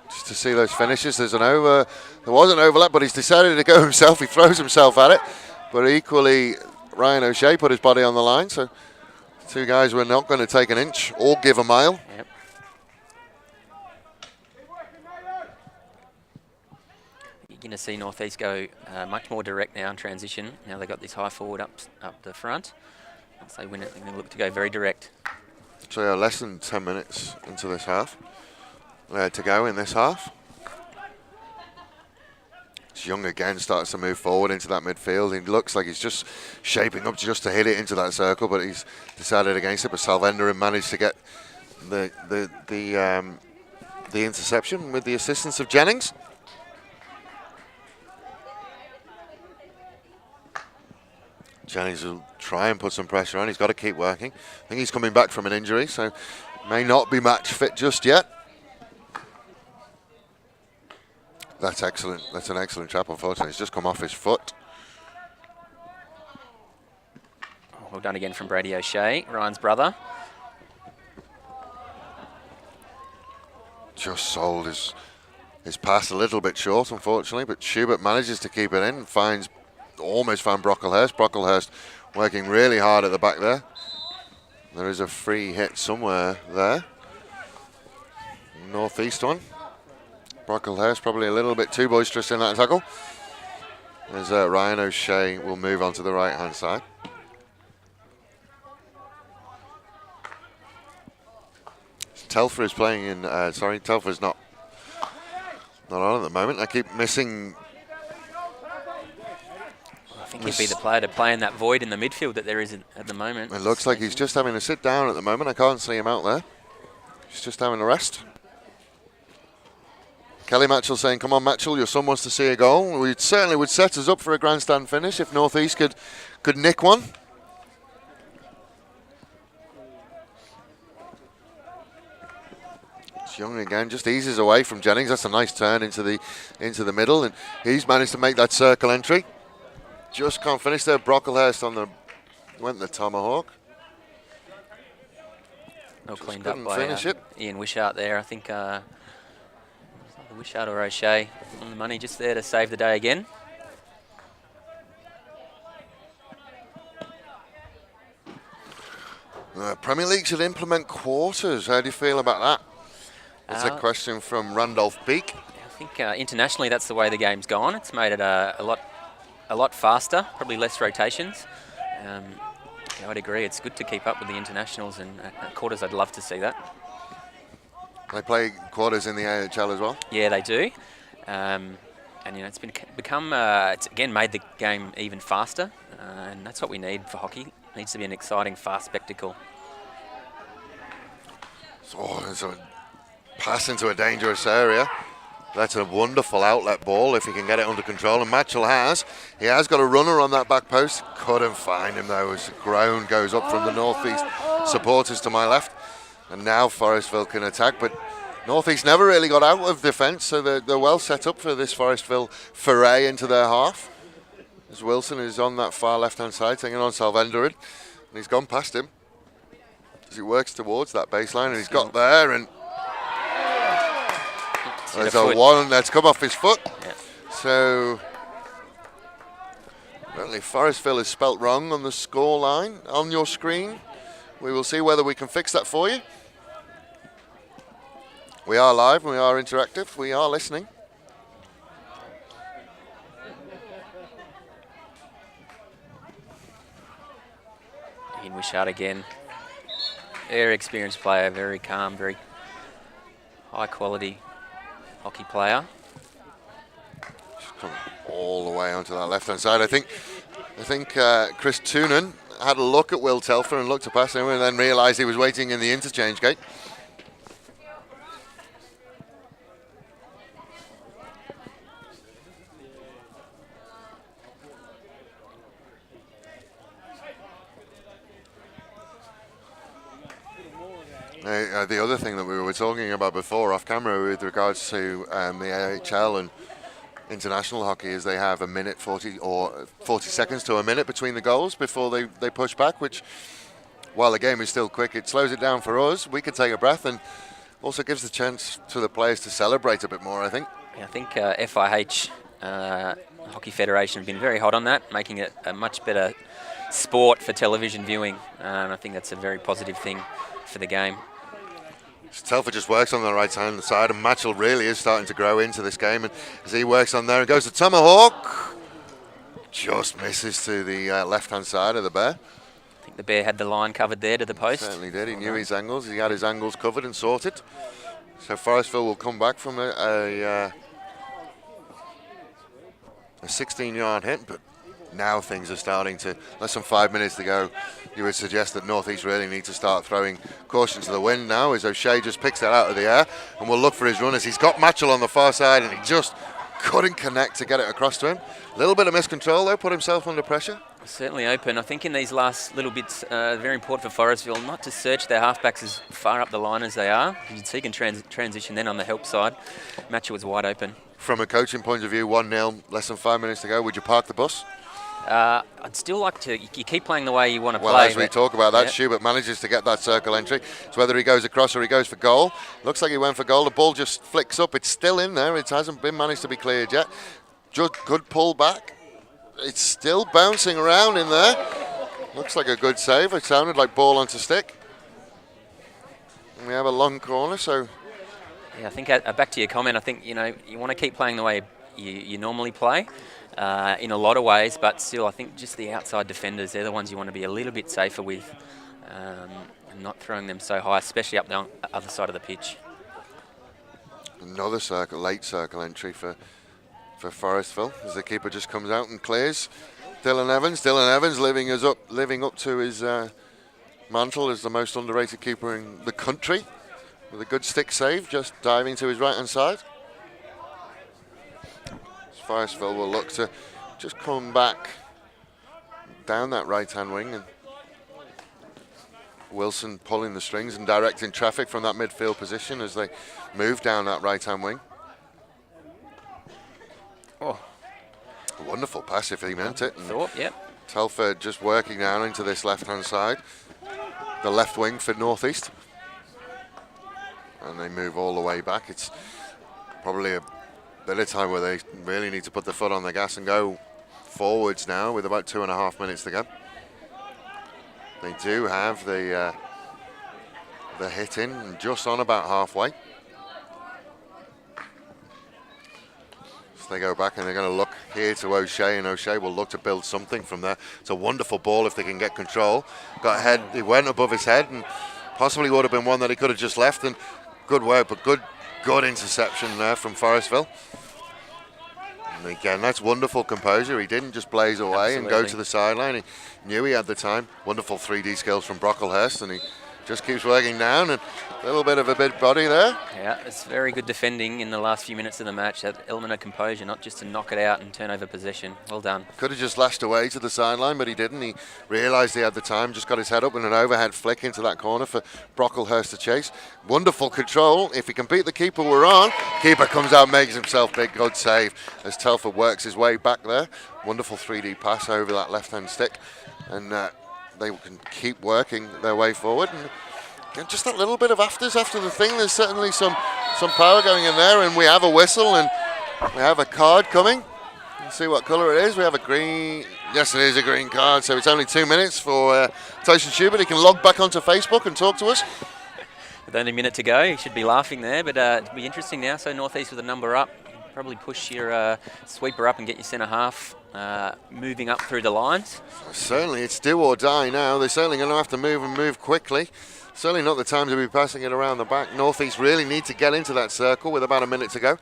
Just to see those finishes. There was an overlap, but he's decided to go himself. He throws himself at it. But equally, Ryan O'Shea put his body on the line. So two guys were not going to take an inch or give a mile. Yep. You're going to see North East go much more direct now in transition. Now they've got this high forward up the front. Once they win it, they're going to look to go very direct. So yeah, less than 10 minutes into this half. To go in this half. Young again starts to move forward into that midfield. He looks like he's just shaping up just to hit it into that circle, but he's decided against it. But Salvenderin managed to get the interception with the assistance of Jennings. Jennings will try and put some pressure on. He's got to keep working. I think he's coming back from an injury, so may not be match fit just yet. That's excellent. That's an excellent trap, unfortunately. He's just come off his foot. Well done again from Brady O'Shea, Ryan's brother. Just sold his pass a little bit short, unfortunately, but Schubert manages to keep it in and almost found Brocklehurst. Brocklehurst working really hard at the back there. There is a free hit somewhere there. Northeast one. Brocklehurst probably a little bit too boisterous in that tackle. As Ryan O'Shea will move on to the right-hand side. Telfer is playing in, Telfer's not on at the moment. I keep missing. I think he'd be the player to play in that void in the midfield that there is at the moment. It looks like he's just having to sit down at the moment. I can't see him out there. He's just having a rest. Kelly Matchell saying, come on Matchell, your son wants to see a goal. We certainly would set us up for a grandstand finish if North East could nick one. It's Young again, just eases away from Jennings. That's a nice turn into the middle, and he's managed to make that circle entry. Just can't finish there. Brocklehurst went the tomahawk. Well cleaned up by Ian Wishart there. I think Wishart or O'Shea on the money, just there to save the day again. The Premier League should implement quarters. How do you feel about that? That's a question from Randolph Beak. I think internationally that's the way the game's gone. It's made it a lot faster, probably less rotations. Yeah, I'd agree. It's good to keep up with the internationals, and at quarters I'd love to see that. They play quarters in the AHL as well? Yeah, they do. And it's become it's again made the game even faster, and that's what we need for hockey. It needs to be an exciting, fast spectacle. So there's a pass into a dangerous area. That's a wonderful outlet ball if he can get it under control, and Matchell has. He has got a runner on that back post. Couldn't find him though as a groan goes up from the Northeast supporters to my left. And now Forestville can attack, but Northeast never really got out of defence, so they're well set up for this Forestville foray into their half. As Wilson is on that far left-hand side, taking on Salvenderin, and he's gone past him as he works towards that baseline, and he's got there, and there's a one that's come off his foot. Yeah. So apparently Forestville is spelt wrong on the score line on your screen. We will see whether we can fix that for you. We are live, we are interactive, we are listening. Ian Wishart again. Very experienced player, very calm, very high quality hockey player. Just come all the way onto that left-hand side. I think Chris Toonan had a look at Will Telfer and looked to pass him and then realised he was waiting in the interchange gate. The other thing that we were talking about before off camera with regards to the AHL and international hockey is they have a minute 40 or 40 seconds to a minute between the goals before they push back, which while the game is still quick, it slows it down for us. We can take a breath and also gives the chance to the players to celebrate a bit more, I think. Yeah, I think FIH Hockey Federation have been very hot on that, making it a much better sport for television viewing, and I think that's a very positive thing for the game. Telfer just works on the right hand side, and Matchell really is starting to grow into this game, and as he works on there and goes to Tomahawk, just misses to the left hand side of the Bear. I think the Bear had the line covered there to the post. Certainly did. He knew his angles. He had his angles covered and sorted. So Forestville will come back from a 16-yard hit, but now things are starting to, less than 5 minutes to go. You would suggest that Northeast really need to start throwing caution to the wind now, as O'Shea just picks that out of the air and will look for his runners. He's got Matchell on the far side and he just couldn't connect to get it across to him. A little bit of miscontrol though, put himself under pressure. Certainly open. I think in these last little bits, very important for Forestville not to search their halfbacks as far up the line as they are. You can see he can transition then on the help side. Matchell was wide open. From a coaching point of view, 1-0, less than 5 minutes to go. Would you park the bus? I'd still like to. You keep playing the way you want to play. Well, as we talk about that, Schubert manages to get that circle entry. It's whether he goes across or he goes for goal. Looks like he went for goal. The ball just flicks up. It's still in there. It hasn't been managed to be cleared yet. Just good pull back. It's still bouncing around in there. Looks like a good save. It sounded like ball onto stick. And we have a long corner, so. Yeah, I think back to your comment. I think you want to keep playing the way you normally play. In a lot of ways, but still I think just the outside defenders, they're the ones you want to be a little bit safer with, and not throwing them so high, especially up the other side of the pitch. Another late circle entry for Forestville as the keeper just comes out and clears. Dylan Evans living up to his mantle as the most underrated keeper in the country with a good stick save, just diving to his right hand side. Forestville will look to just come back down that right-hand wing, and Wilson pulling the strings and directing traffic from that midfield position as they move down that right-hand wing. Oh, a wonderful pass if he meant it. Yep. Telford just working down into this left-hand side, the left wing for Northeast, and they move all the way back. It's probably a bit of time where they really need to put the foot on the gas and go forwards now with about 2.5 minutes to go. They do have the hit in just on about halfway. They go back and they're going to look here to O'Shea, and O'Shea will look to build something from there. It's a wonderful ball if they can get control. Got ahead, he went above his head, and possibly would have been one that he could have just left. And good work, but good interception there from Forestville. And again, that's wonderful composure. He didn't just blaze away and go to the sideline. He knew he had the time. Wonderful 3D skills from Brocklehurst, and he just keeps working down, and a little bit of a big body there. Yeah, it's very good defending in the last few minutes of the match. That element of composure, not just to knock it out and turn over possession. Well done. Could have just lashed away to the sideline, but he didn't. He realised he had the time, just got his head up with an overhead flick into that corner for Brocklehurst to chase. Wonderful control. If he can beat the keeper, we're on. Keeper comes out, makes himself big. Good save as Telford works his way back there. Wonderful 3D pass over that left-hand stick. And they can keep working their way forward. And just that little bit of afters after the thing. There's certainly some power going in there, and we have a whistle and we have a card coming. Let's see what colour it is. We have a green. Yes, it is a green card. So it's only 2 minutes for Tyson Schubert. He can log back onto Facebook and talk to us. With only a minute to go, he should be laughing there. But it'll be interesting now. So Northeast with a number up. Probably push your sweeper up and get your centre half moving up through the lines. Certainly, it's do or die now. They're certainly going to have to move quickly. Certainly not the time to be passing it around the back. Northeast really need to get into that circle with about a minute to go.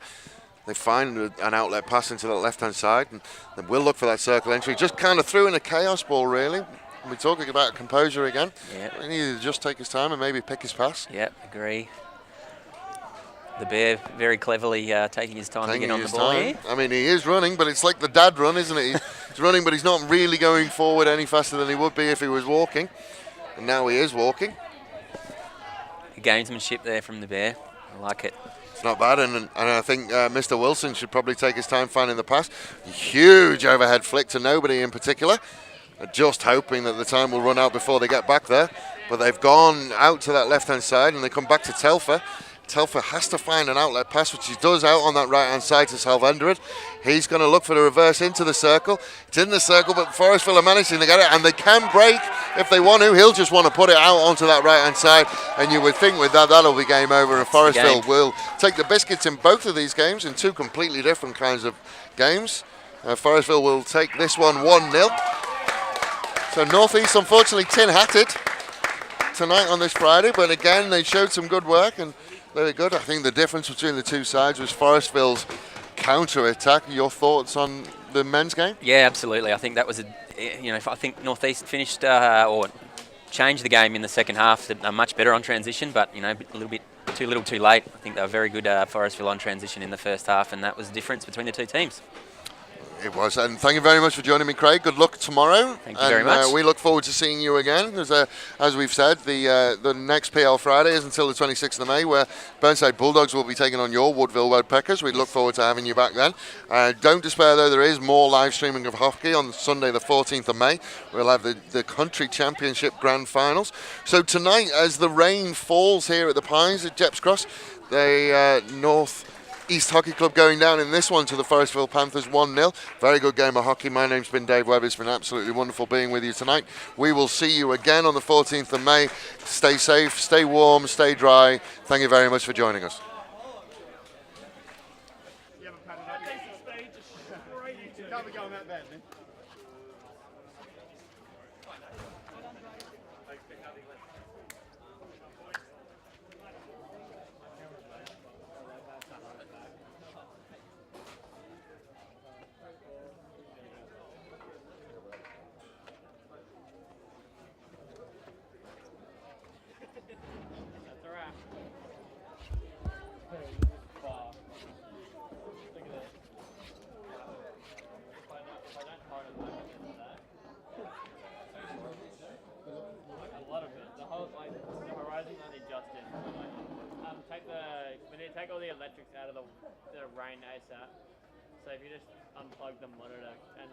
They find an outlet pass into the left-hand side, and then we'll look for that circle entry. Just kind of threw in a chaos ball, really. We're talking about composure again. Yep. He needed to just take his time and maybe pick his pass. Yep, agree. The Bear very cleverly taking his time to get on the ball here. I mean, he is running, but it's like the dad run, isn't it? He's running, but he's not really going forward any faster than he would be if he was walking. And now he is walking. Gamesmanship there from the Bear. I like it. It's not bad, and I think Mr. Wilson should probably take his time finding the pass. Huge overhead flick to nobody in particular. Just hoping that the time will run out before they get back there. But they've gone out to that left-hand side, and they come back to Telfer. Telfer has to find an outlet pass, which he does out on that right-hand side to Salvendred. He's going to look for the reverse into the circle. It's in the circle, but Forestville are managing to get it, and they can break if they want to. He'll just want to put it out onto that right-hand side, and you would think with that, that'll be game over, and Forestville will take the biscuits in both of these games, in two completely different kinds of games. Forestville will take this one 1-0. So Northeast, unfortunately, tin-hatted tonight on this Friday, but again, they showed some good work, and very good. I think the difference between the two sides was Forestville's counter-attack. Your thoughts on the men's game? Yeah, absolutely. I think that was I think Northeast finished or changed the game in the second half. They're much better on transition, but a little bit too little, too late. I think they were very good Forestville on transition in the first half, and that was the difference between the two teams. It was, and thank you very much for joining me, Craig. Good luck tomorrow. Thank you very much. We look forward to seeing you again. As we've said, the next PL Friday is until the 26th of May, where Burnside Bulldogs will be taking on your Woodville Woodpeckers. We look forward to having you back then. Don't despair, though, there is more live streaming of hockey on Sunday, the 14th of May. We'll have the Country Championship Grand Finals. So tonight, as the rain falls here at the Pines at Jeps Cross, the North East Hockey Club going down in this one to the Forestville Panthers 1-0. Very good game of hockey. My name's been Dave Webb. It's been absolutely wonderful being with you tonight. We will see you again on the 14th of May. Stay safe, stay warm, stay dry. Thank you very much for joining us. Take all the electrics out of the rain ASAP. So if you just unplug the monitor and